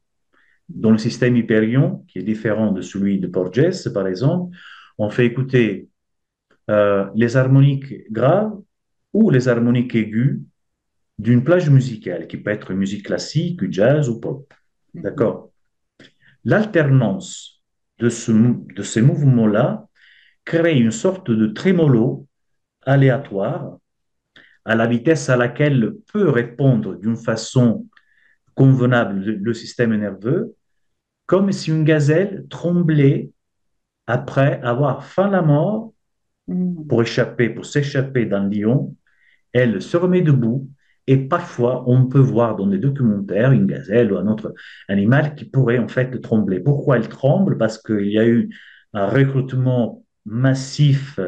dans le système Hyperion, qui est différent de celui de Porges, par exemple, on fait écouter les harmoniques graves ou les harmoniques aiguës d'une plage musicale, qui peut être musique classique, jazz ou pop. Mhm. D'accord? L'alternance de ces mouvements-là crée une sorte de trémolo aléatoire à la vitesse à laquelle peut répondre d'une façon convenable le système nerveux, comme si une gazelle tremblait après avoir faim la mort Mhm. pour s'échapper d'un lion. Elle se remet debout et parfois on peut voir dans des documentaires une gazelle ou un autre animal qui pourrait en fait trembler. Pourquoi elle tremble? Parce qu'il y a eu un recrutement massif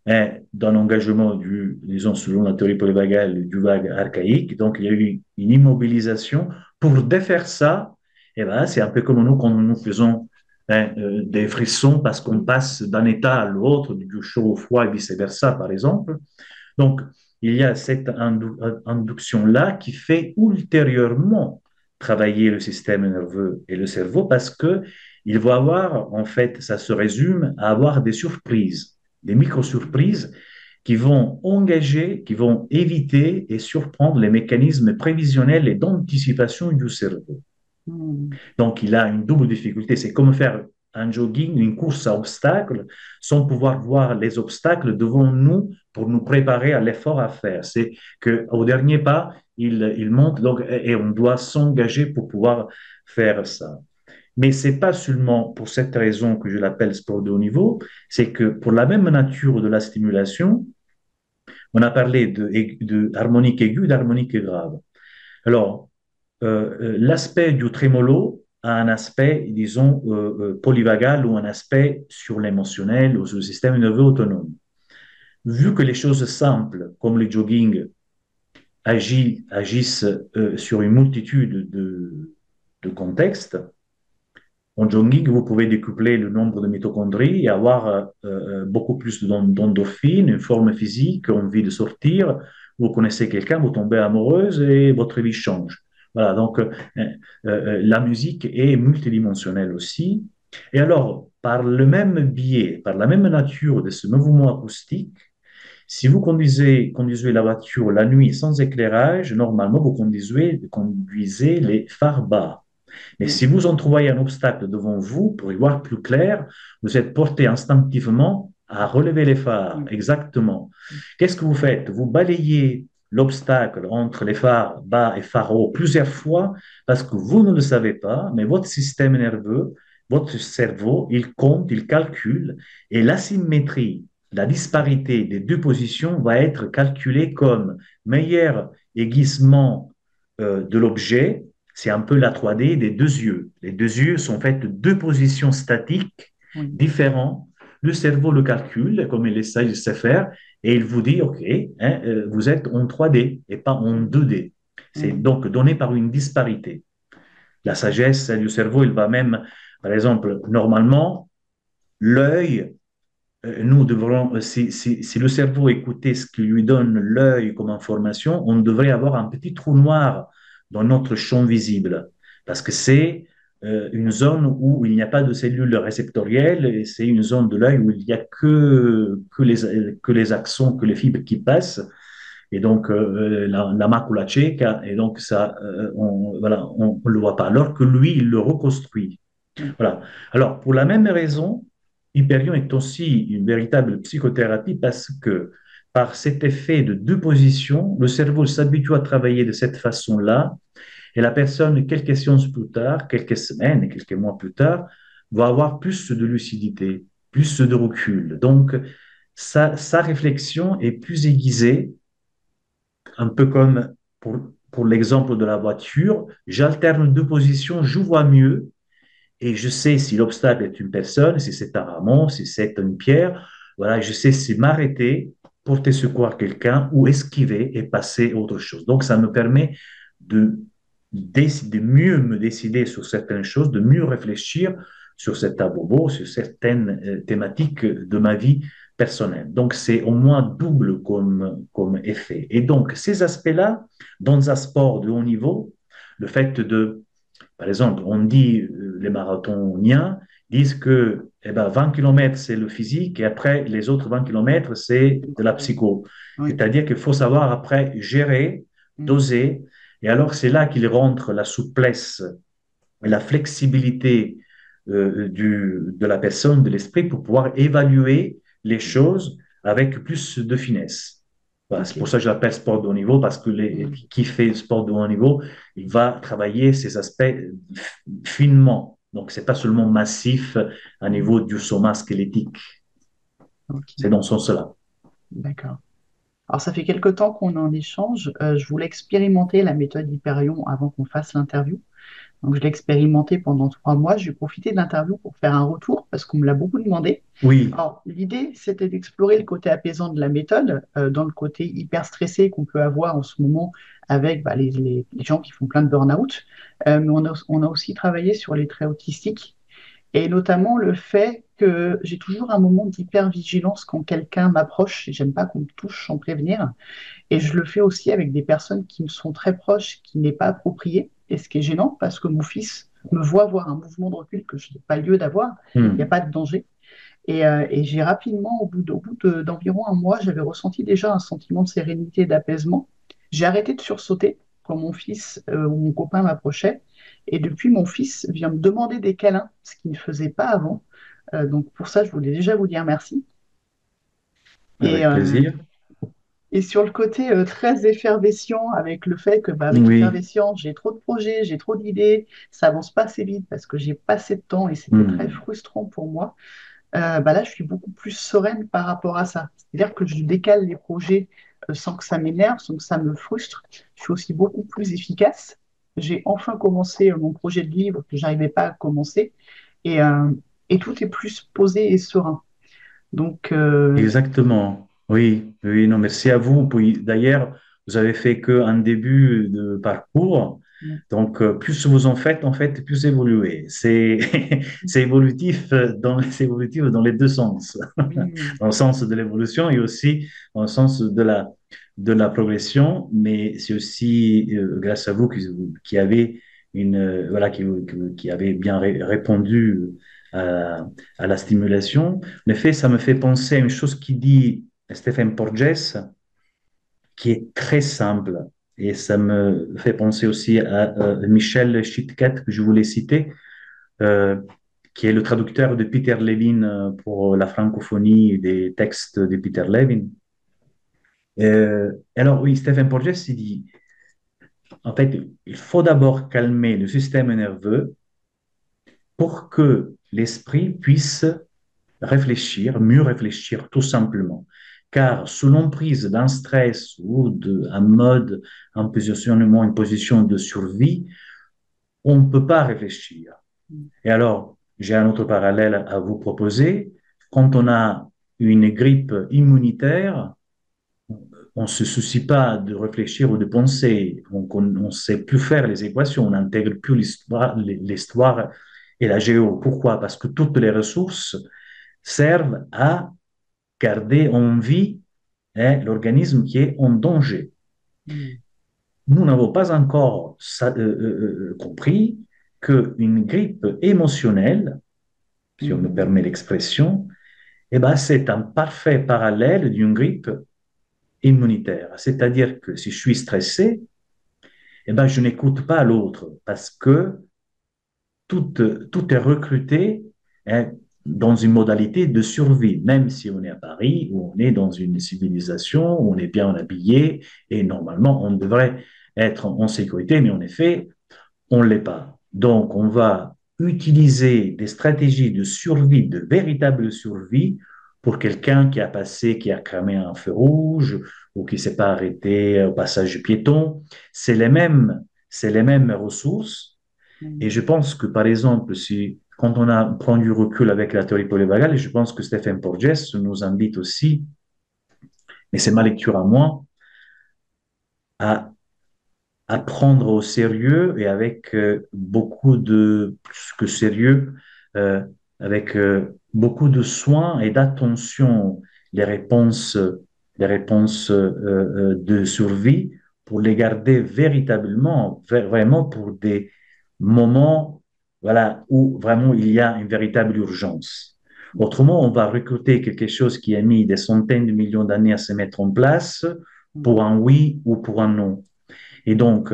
d'un engagement disons, selon la théorie polyvagale, du vague archaïque. Donc, il y a eu une immobilisation. Pour défaire ça, eh ben, c'est un peu comme nous quand nous faisons des frissons parce qu'on passe d'un état à l'autre, du chaud au froid et vice-versa, par exemple. Donc, il y a cette induction-là qui fait ultérieurement travailler le système nerveux et le cerveau parce que il va avoir, en fait, ça se résume à avoir des surprises, des micro-surprises qui vont engager, qui vont éviter et surprendre les mécanismes prévisionnels et d'anticipation du cerveau. Mhm. Donc, il a une double difficulté. C'est comme faire un jogging, une course à obstacles, sans pouvoir voir les obstacles devant nous pour nous préparer à l'effort à faire. C'est qu'au dernier pas, il monte donc, et on doit s'engager pour pouvoir faire ça. Mais c'est pas seulement pour cette raison que je l'appelle sport de haut niveau, c'est que pour la même nature de la stimulation, on a parlé de harmonique aiguë, d'harmonique grave. Alors, l'aspect du trémolo a un aspect, disons, polyvagal ou un aspect sur l'émotionnel ou sur le système nerveux autonome. Vu que les choses simples, comme le jogging, agissent sur une multitude de contextes, En jogging, vous pouvez décupler le nombre de mitochondries et avoir beaucoup plus d'endorphines, une forme physique, envie de sortir. Vous connaissez quelqu'un, vous tombez amoureuse et votre vie change. Voilà, donc la musique est multidimensionnelle aussi. Et alors, par le même biais, par la même nature de ce mouvement acoustique, si vous conduisez la voiture la nuit sans éclairage, normalement, vous conduisez les phares bas. Mais Mm, si vous en trouvez un obstacle devant vous, pour y voir plus clair, vous êtes porté instinctivement à relever les phares. mm, Exactement. Qu'est-ce que vous faites? Vous balayez l'obstacle entre les phares bas et phares hauts plusieurs fois parce que vous ne le savez pas, mais votre système nerveux, votre cerveau, il compte, il calcule et l'asymétrie, la disparité des deux positions va être calculée comme meilleur aiguisement de l'objet. C'est un peu la 3D des deux yeux. Les deux yeux sont faits de deux positions statiques oui, différentes. Le cerveau le calcule, comme il sait faire, et il vous dit, OK, hein, vous êtes en 3D et pas en mm, 2D. C'est mm, donc donné par une disparité. La d'accord. sagesse du cerveau, il va même, par exemple, normalement, l'œil, nous devrons, si le cerveau écoutait ce qui lui donne l'œil comme information, on devrait avoir un petit trou noir dans notre champ visible, parce que c'est une zone où il n'y a pas de cellules réceptorielles, et c'est une zone de l'œil où il n'y a que les axons, que les fibres qui passent, et donc la macula cieca, et donc ça, voilà, on ne le voit pas, alors que lui, il le reconstruit. Oui, Voilà. Alors, pour la même raison, Hyperion est aussi une véritable psychothérapie parce que par cet effet de deux positions, le cerveau s'habitue à travailler de cette façon-là et la personne, quelques séances plus tard, quelques semaines et quelques mois plus tard, va avoir plus de lucidité, plus de recul. Donc, sa réflexion est plus aiguisée, un peu comme pour l'exemple de la voiture. J'alterne deux positions, je vois mieux et je sais si l'obstacle est une personne, si c'est un rameau, si c'est une pierre. Voilà, je sais si m'arrêter, porter secours à quelqu'un ou esquiver et passer à autre chose. Donc, ça me permet de, de mieux me décider sur certaines choses, de mieux réfléchir sur cet abobo, sur certaines thématiques de ma vie personnelle. Donc, c'est au moins double comme effet. Et donc, ces aspects-là, dans un sport de haut niveau, le fait de par exemple, on dit, les marathoniens disent que 20 km, c'est le physique et après, les autres 20 km, c'est de la psycho. oui, C'est-à-dire qu'il faut savoir après gérer, mm, doser. Et alors, c'est là qu'il rentre la souplesse et la flexibilité de la personne, de l'esprit, pour pouvoir évaluer les choses avec plus de finesse. Voilà, c'est ok. pour ça que je l'appelle sport de haut niveau, parce que Mm. qui fait sport de haut niveau, il va travailler ces aspects finement. Donc, c'est pas seulement massif à Mm. niveau du soma squelettique. C'est Ok, dans ce sens-là. d'accord. Alors, ça fait quelque temps qu'on en échange. Je voulais expérimenter la méthode Hyperion avant qu'on fasse l'interview. Donc, je l'ai expérimenté pendant 3 mois. J'ai profité de l'interview pour faire un retour parce qu'on me l'a beaucoup demandé. Oui, Alors, l'idée, c'était d'explorer le côté apaisant de la méthode, dans le côté hyper stressé qu'on peut avoir en ce moment avec bah, les gens qui font plein de burn-out. Mais on a aussi travaillé sur les traits autistiques et notamment le fait que j'ai toujours un moment d'hypervigilance quand quelqu'un m'approche et j'aime pas qu'on me touche sans prévenir. Et je le fais aussi avec des personnes qui me sont très proches, qui n'est pas approprié. Et ce qui est gênant, parce que mon fils me voit avoir un mouvement de recul que je n'ai pas lieu d'avoir, il n'y a hmm, pas de danger. Et j'ai rapidement, d'environ un mois, j'avais ressenti déjà un sentiment de sérénité, d'apaisement. J'ai arrêté de sursauter quand mon fils ou mon copain m'approchait. Et depuis, mon fils vient me demander des câlins, ce qu'il ne faisait pas avant. Donc pour ça, je voulais déjà vous dire merci. Et, avec plaisir. et sur le côté très effervescent, avec le fait que bah, avec Oui, l'effervescence, j'ai trop de projets, j'ai trop d'idées, ça avance pas assez vite parce que j'ai pas assez de temps et c'était très hmm, frustrant pour moi. Bah là, je suis beaucoup plus sereine par rapport à ça. C'est-à-dire que je décale les projets sans que ça m'énerve, sans que ça me frustre. Je suis aussi beaucoup plus efficace. J'ai enfin commencé mon projet de livre que j'arrivais pas à commencer et, euh, et tout est plus posé et serein. Donc, exactement. Oui, oui, non, merci à vous. Puis, d'ailleurs, vous avez fait qu'un début de parcours. Mm. Donc, plus vous en faites, plus évoluez. C'est c'est évolutif, c'est évolutif dans les deux sens, Oui, oui. dans le sens de l'évolution et aussi dans le sens de la progression, mais c'est aussi grâce à vous qui avez voilà, qui avez bien répondu à la stimulation. En effet, ça me fait penser à une chose qui dit Stephen Porges, qui est très simple. Et ça me fait penser aussi à Michel Chitkat, que je voulais citer, euh, qui est le traducteur de Peter Levin pour la francophonie des textes de Peter Levin. Alors oui, Stephen Porges, il dit, en fait, il faut d'abord calmer le système nerveux pour que l'esprit puisse réfléchir, mieux réfléchir tout simplement. Car sous l'emprise d'un stress ou d'un mode, un positionnement, une position de survie, on ne peut pas réfléchir. Et alors, j'ai un autre parallèle à vous proposer. Quand on a une grippe immunitaire, on ne se soucie pas de réfléchir ou de penser. On ne sait plus faire les équations, on n'intègre plus l'histoire et la géo. Pourquoi? Parce que toutes les ressources servent à garder en vie l'organisme qui est en danger. Mm. Nous n'avons pas encore compris qu'une grippe émotionnelle, si on me Mhm. permet l'expression, eh ben, c'est un parfait parallèle d'une grippe immunitaire. C'est-à-dire que si je suis stressé, eh ben, je n'écoute pas l'autre parce que tout est recruté hein, dans une modalité de survie, même si on est à Paris, où on est dans une civilisation, où on est bien habillé, et normalement, on devrait être en sécurité, mais en effet, on ne l'est pas. Donc, on va utiliser des stratégies de survie, de véritable survie, pour quelqu'un qui a passé, qui a cramé un feu rouge ou qui ne s'est pas arrêté au passage piéton. C'est les mêmes ressources, et Mhm. je pense que, par exemple, si, quand prend du recul avec la théorie polyvagale, je pense que Stephen Porges nous invite aussi, et c'est ma lecture à moi, à, à prendre au sérieux et avec beaucoup de, plus que sérieux, euh, avec beaucoup de soin et d'attention, les réponses, les réponses de survie pour les garder véritablement, vraiment pour des moments voilà, où vraiment il y a une véritable urgence. Autrement, on va recruter quelque chose qui a mis des centaines de millions d'années à se mettre en place pour un oui ou pour un non. Et donc,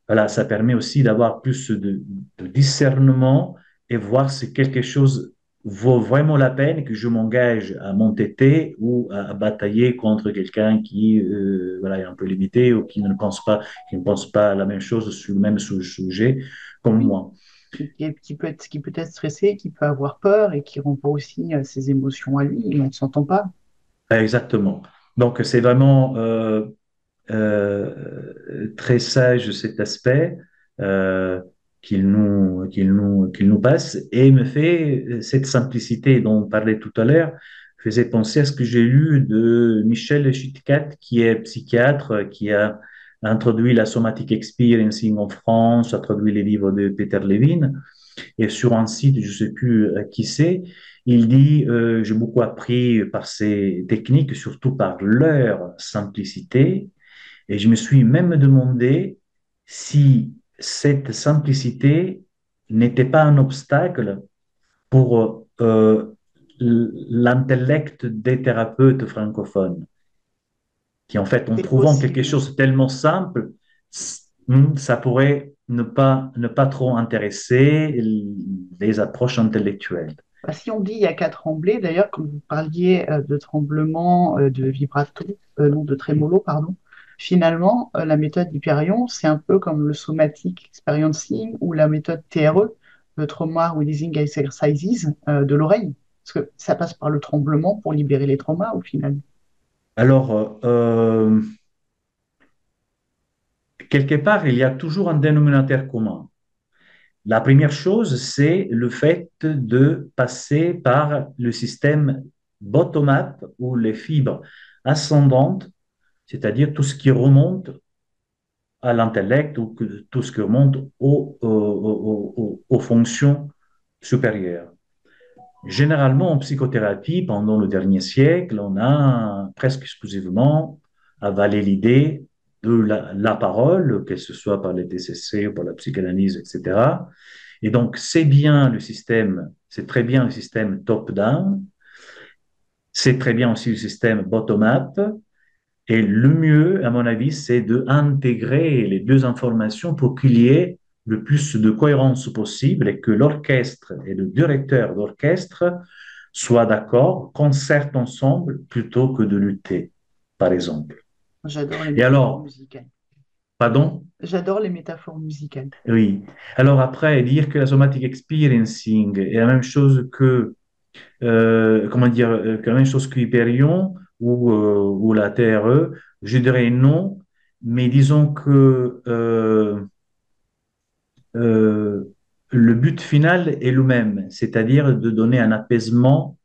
voilà, ça permet aussi d'avoir plus de discernement et voir si quelque chose vaut vraiment la peine que je m'engage à m'entêter ou à batailler contre quelqu'un qui voilà, est un peu limité ou qui ne pense pas la même chose sur le même sujet comme Oui, moi. qui peut être stressé, qui peut avoir peur et qui renvoie aussi ses émotions à lui et on ne s'entend pas. Exactement. Donc, c'est vraiment très sage cet aspect euh, qu'il nous passe et me fait cette simplicité dont on parlait tout à l'heure faisait penser à ce que j'ai lu de Michel Chitkat, qui est psychiatre, qui a introduit la somatic experiencing en France, a traduit les livres de Peter Levin, et sur un site, je ne sais plus qui c'est, il dit, j'ai beaucoup appris par ces techniques, surtout par leur simplicité, et je me suis même demandé si cette simplicité n'était pas un obstacle pour l'intellect des thérapeutes francophones, qui en fait, en C'est trouvant quelque possible. chose de tellement simple, ça pourrait ne pas trop intéresser les approches intellectuelles. Bah, si on dit il y a qu'à trembler, d'ailleurs, quand vous parliez de tremblement, de vibrato, non, de trémolo, pardon, finalement, la méthode Hyperion, c'est un peu comme le somatic experiencing ou la méthode TRE, le trauma releasing exercises de l'oreille. Parce que ça passe par le tremblement pour libérer les traumas au final. Alors, quelque part, il y a toujours un dénominateur commun. La première chose, c'est le fait de passer par le système bottom-up ou les fibres ascendantes, c'est-à-dire tout ce qui remonte à l'intellect ou tout ce qui remonte aux fonctions supérieures. Généralement, en psychothérapie, pendant le dernier siècle, on a presque exclusivement avalé l'idée de la parole, que ce soit par les TCC ou par la psychanalyse, etc. Et donc, c'est très bien le système top-down, c'est très bien aussi le système bottom-up, et le mieux, à mon avis, c'est d'intégrer les deux informations pour qu'il y ait le plus de cohérence possible et que l'orchestre et le directeur d'orchestre soient d'accord, concertent ensemble plutôt que de lutter, par exemple. J'adore les Et métaphores alors, musicales. pardon? J'adore les métaphores musicales. Oui. Alors après, dire que la somatic experiencing est la même chose que comment dire, que la même chose qu'Hyperion ou la TRE, je dirais non, mais disons que euh, le but final est le même, c'est-à-dire de donner un apaisement,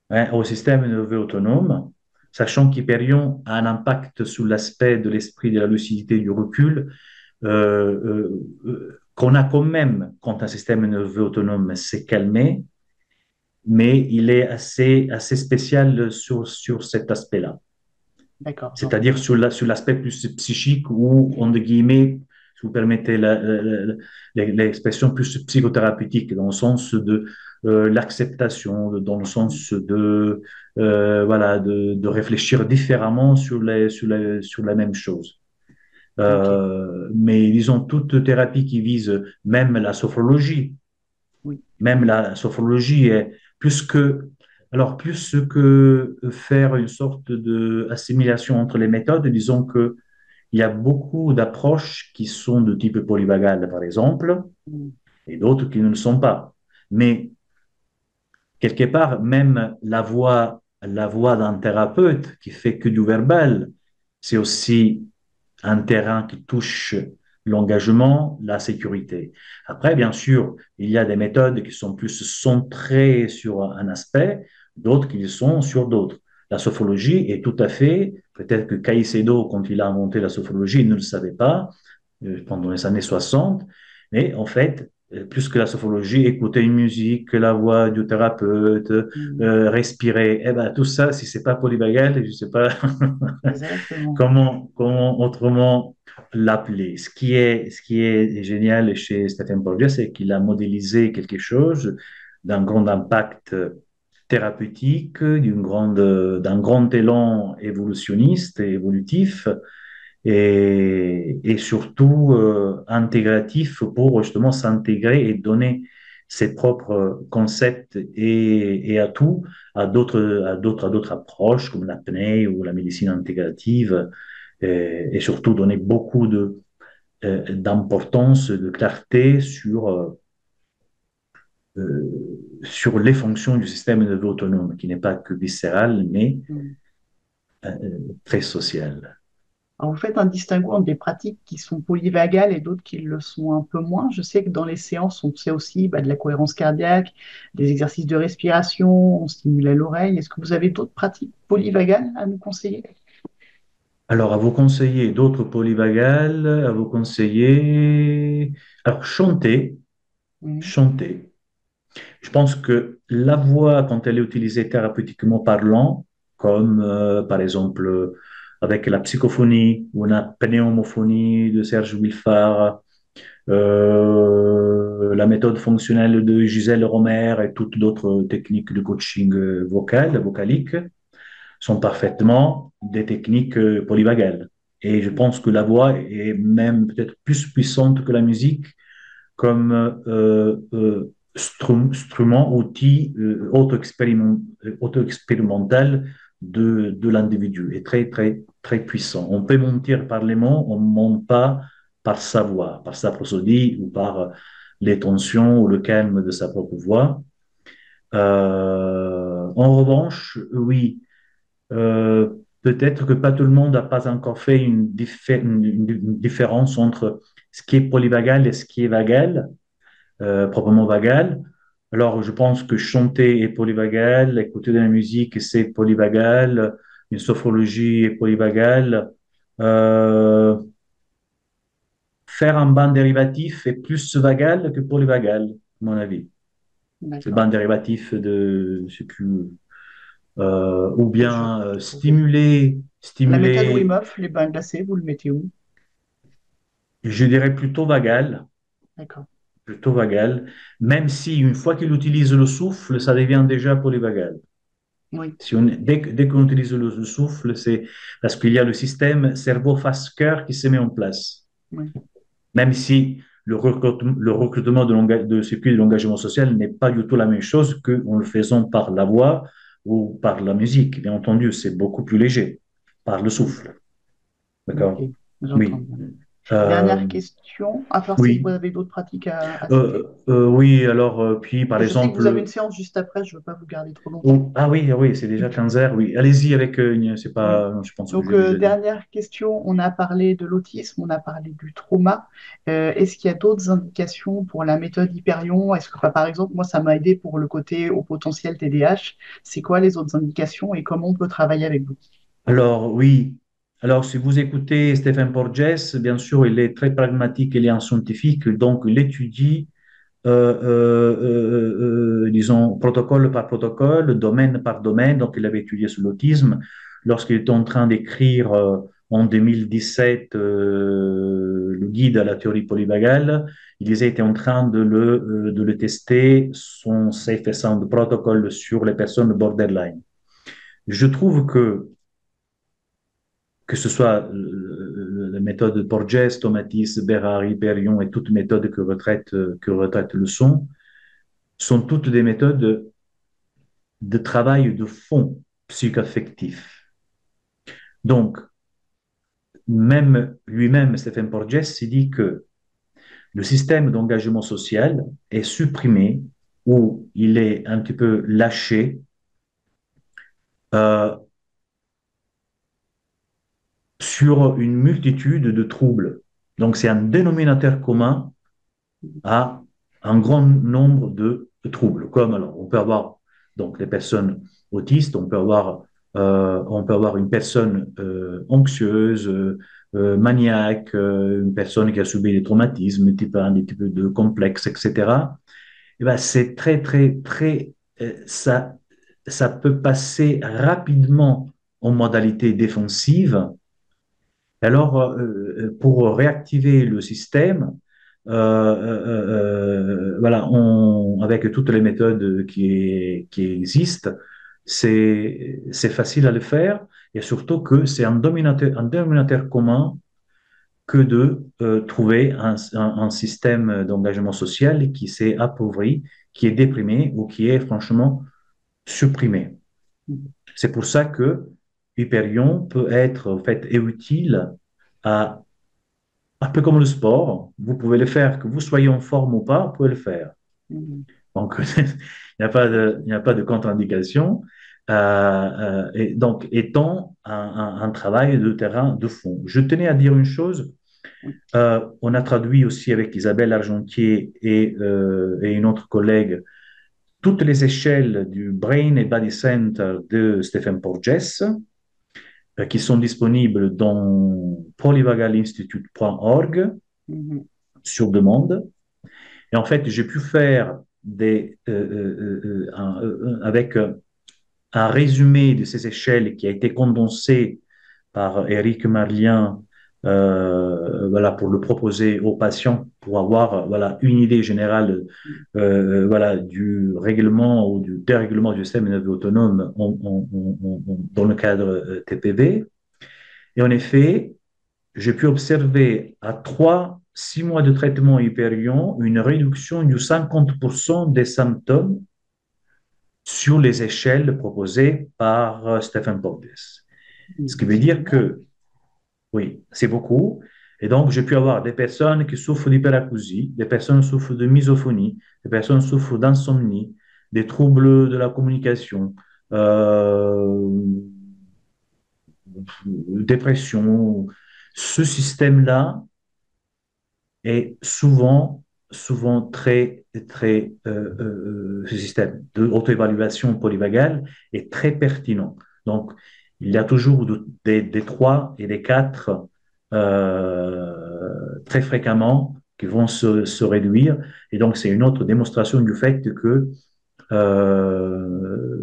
hein, au système nerveux autonome, sachant qu'Hyperion a un impact sur l'aspect de l'esprit, de la lucidité, du recul, qu'on a quand même quand un système nerveux autonome s'est calmé, mais il est assez spécial sur cet aspect-là. D'accord, j'entends. C'est-à-dire sur l'aspect plus psychique ou, entre guillemets, si vous permettez l'expression plus psychothérapeutique, dans le sens de l'acceptation, dans le Mm. sens de, voilà, de réfléchir différemment sur la même chose. Ok, Mais disons, toute thérapie qui vise même la sophrologie, oui. même la sophrologie est plus que, alors plus que faire une sorte de assimilation entre les méthodes, disons que il y a beaucoup d'approches qui sont de type polyvagal, par exemple, Mm. et d'autres qui ne le sont pas. Mais quelque part, même la voix d'un thérapeute qui fait que du verbal, c'est aussi un terrain qui touche l'engagement, la sécurité. Après, bien sûr, il y a des méthodes qui sont plus centrées sur un aspect, d'autres qui le sont sur d'autres. La sophrologie est tout à fait, peut-être que Caicedo, quand il a inventé la sophrologie, il ne le savait pas, pendant les années 60, mais en fait, plus que la sophrologie, écouter une musique, la voix du thérapeute, Mm. respirer, eh ben, tout ça, si c'est pas polyvagal, je sais pas Exactement. comment autrement l'appeler. Ce qui est génial chez Stephen Porges, c'est qu'il a modélisé quelque chose d'un grand impact thérapeutique, d'un grand élan évolutionniste et évolutif, et surtout intégratif pour justement s'intégrer et donner ses propres concepts et atouts à d'autres approches comme l'apnée ou la médecine intégrative et surtout donner beaucoup d'importance, de clarté sur les fonctions du système nerveux autonome, qui n'est pas que viscéral, mais Mm. très social. Alors, vous faites un distinguo entre des pratiques qui sont polyvagales et d'autres qui le sont un peu moins. Je sais que dans les séances, on fait aussi de la cohérence cardiaque, des exercices de respiration, on stimule l'oreille. Est-ce que vous avez d'autres pratiques polyvagales à nous conseiller? Alors, à vous conseiller d'autres polyvagales, à vous conseiller. Alors, chanter, Mhm. chanter. Je pense que la voix, quand elle est utilisée thérapeutiquement parlant, comme par exemple avec la psychophonie ou la pnéumophonie de Serge Wilfard, la méthode fonctionnelle de Gisèle Romer et toutes d'autres techniques de coaching vocalique, sont parfaitement des techniques polyvagales. Et je pense que la voix est même peut-être plus puissante que la musique comme instrument, outil auto-expérimental de l'individu est très, très, très puissant. On peut mentir par les mots, on ne ment pas par sa voix, par sa prosodie ou par les tensions ou le calme de sa propre voix. En revanche, oui, euh, peut-être que pas tout le monde n'a pas encore fait une différence entre ce qui est polyvagal et ce qui est vagal, proprement vagal. Alors, je pense que chanter est polyvagal, écouter de la musique, c'est polyvagal, une sophrologie est polyvagale. Euh, faire un banc dérivatif est plus vagal que polyvagal, à mon avis. C'est le D'accord. banc dérivatif de, je sais plus, ou Je vais bien trouver. stimuler, La méthode stimuler, Wim Hof, les bains glacés, vous le mettez où? je dirais D'accord. plutôt vagal, même si une fois qu'il utilise le souffle, ça devient déjà polyvagal. Oui, Si on, dès qu'on utilise le souffle, c'est parce qu'il y a le système cerveau-face-cœur qui se met en place. oui, Même si le recrutement de circuits de l'engagement social n'est pas du tout la même chose qu'en le faisant par la voix ou par la musique. Bien entendu, c'est beaucoup plus léger, par le oui. souffle. Ok, D'accord? j'entends Oui. bien. Euh, Dernière question, à part si vous oui. avez d'autres pratiques à citer. Oui, alors, puis par Je sais que vous avez une exemple, séance juste après, je ne veux pas vous garder trop longtemps. ah oui, ah oui, c'est déjà 15 heures, oui. Allez-y avec, c'est Oui. pas, non, je pense que Donc, j'ai déjà dit. dernière question, on a parlé de l'autisme, on a parlé du trauma. Est-ce qu'il y a d'autres indications pour la méthode Hyperion? Est-ce que, enfin, par exemple, moi, ça m'a aidé pour le côté au potentiel TDAH. C'est quoi les autres indications et comment on peut travailler avec vous? Alors, oui. Alors, si vous écoutez Stéphane Porges, bien sûr, il est très pragmatique, il est un scientifique, donc il étudie, disons, protocole par protocole, domaine par domaine. Donc, il avait étudié sur l'autisme. Lorsqu'il était en train d'écrire en 2017 le guide à la théorie polyvagale, il était en train de le tester, son Safe and Sound Protocol sur les personnes borderline. Je trouve que ce soit la méthode Porges, Tomatis, Berari, Berrion et toutes méthodes que retraite le son, sont toutes des méthodes de travail de fond psychaffectif. Donc, même lui-même, Stephen Porges, s'est dit que le système d'engagement social est supprimé ou il est un petit peu lâché euh, sur une multitude de troubles. Donc, c'est un dénominateur commun à un grand nombre de troubles, comme alors, on peut avoir donc des personnes autistes, on peut avoir une personne anxieuse, maniaque, une personne qui a subi des traumatismes, des types de complexes, etc. Et ben, c'est très, ça, ça peut passer rapidement en modalité défensive alors, pour réactiver le système, voilà, avec toutes les méthodes qui existent, c'est facile à le faire et surtout que c'est un dénominateur commun que de trouver un système d'engagement social qui s'est appauvri, qui est déprimé ou qui est franchement supprimé. C'est pour ça que Hyperion peut être en fait utile à un peu comme le sport, vous pouvez le faire, que vous soyez en forme ou pas, vous pouvez le faire. Mhm. Donc, il Ok. n'y a pas de contre-indication. Et donc, étant un travail de terrain de fond. Je tenais à dire une chose. Oui. On a traduit aussi avec Isabelle Argentier et une autre collègue toutes les échelles du Brain et Body Center de Stephen Porges, qui sont disponibles dans polyvagalinstitute.org Mhm. sur demande. Et en fait, j'ai pu faire avec un résumé de ces échelles qui a été condensé par Eric Marlien, voilà, pour le proposer aux patients, pour avoir voilà, une idée générale voilà, du règlement ou du dérèglement du système nerveux autonome dans le cadre TPV. Et en effet, j'ai pu observer à 6 mois de traitement Hyperion une réduction de 50% des symptômes sur les échelles proposées par Stephen Porges. Ce qui veut C'est dire génial. que, oui, c'est beaucoup. Et donc, j'ai pu avoir des personnes qui souffrent d'hyperacousie, des personnes qui souffrent de misophonie, des personnes qui souffrent d'insomnie, des troubles de la communication, euh, dépression. Ce système-là, est souvent ce système d'auto-évaluation polyvagale est très pertinent. Donc, il y a toujours des 3 et des 4 très fréquemment, qui vont se réduire. Et donc, c'est une autre démonstration du fait euh,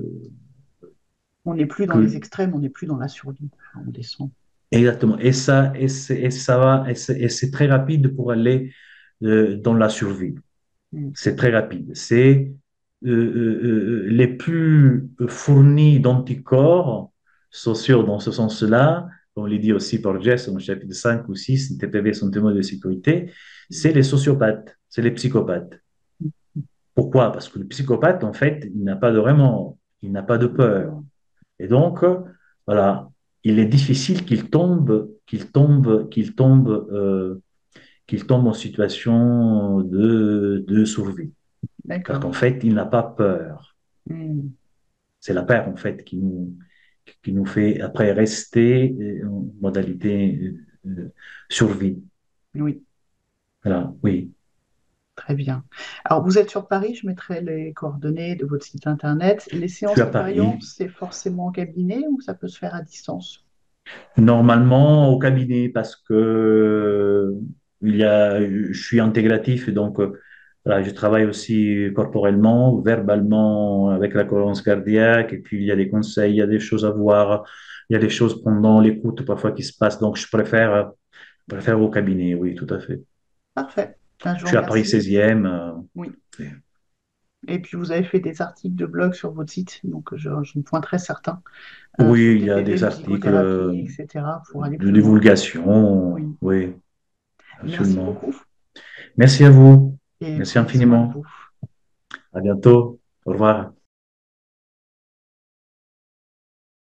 On n'est plus dans que les extrêmes, on n'est plus dans la survie. On descend. exactement. Et ça va, et c'est très rapide pour aller dans la survie. Mm. C'est très rapide. C'est les plus fournis d'anticorps sociaux dans ce sens-là, on l'a dit aussi par Jess dans le chapitre 5 ou 6, TPV sont témoins de sécurité, c'est les sociopathes, c'est les psychopathes. Pourquoi? Parce que le psychopathe, en fait, il n'a pas de vraiment, il n'a pas de peur. Mm. Et donc, voilà, il est difficile qu'il tombe en situation de survie. Parce D'accord. qu'en fait, il n'a pas peur. Mm. C'est la peur, en fait, qui nous fait après rester en modalité survie. Oui, Voilà, oui. très bien. Alors, vous êtes sur Paris, je mettrai les coordonnées de votre site internet. Les Je suis séances à Hyperion, Paris. c'est forcément en cabinet ou ça peut se faire à distance? Normalement, au cabinet, parce que je suis intégratif, et donc voilà, je travaille aussi corporellement, verbalement, avec la cohérence cardiaque, et puis il y a des conseils, il y a des choses à voir, il y a des choses pendant l'écoute parfois qui se passent, donc préfère au cabinet, oui, tout à fait. Parfait. Ben, je Je vous suis à Paris remercie. 16e. Oui. Et puis, vous avez fait des articles de blog sur votre site, donc je me pointerai certains sur le Oui, il y a TPV, des articles musicothérapie, etc., pour aller de plus loin. divulgation, Oui. oui, Merci absolument. beaucoup Merci à vous. et Merci prenez soin de infiniment. vous. À bientôt. Au revoir.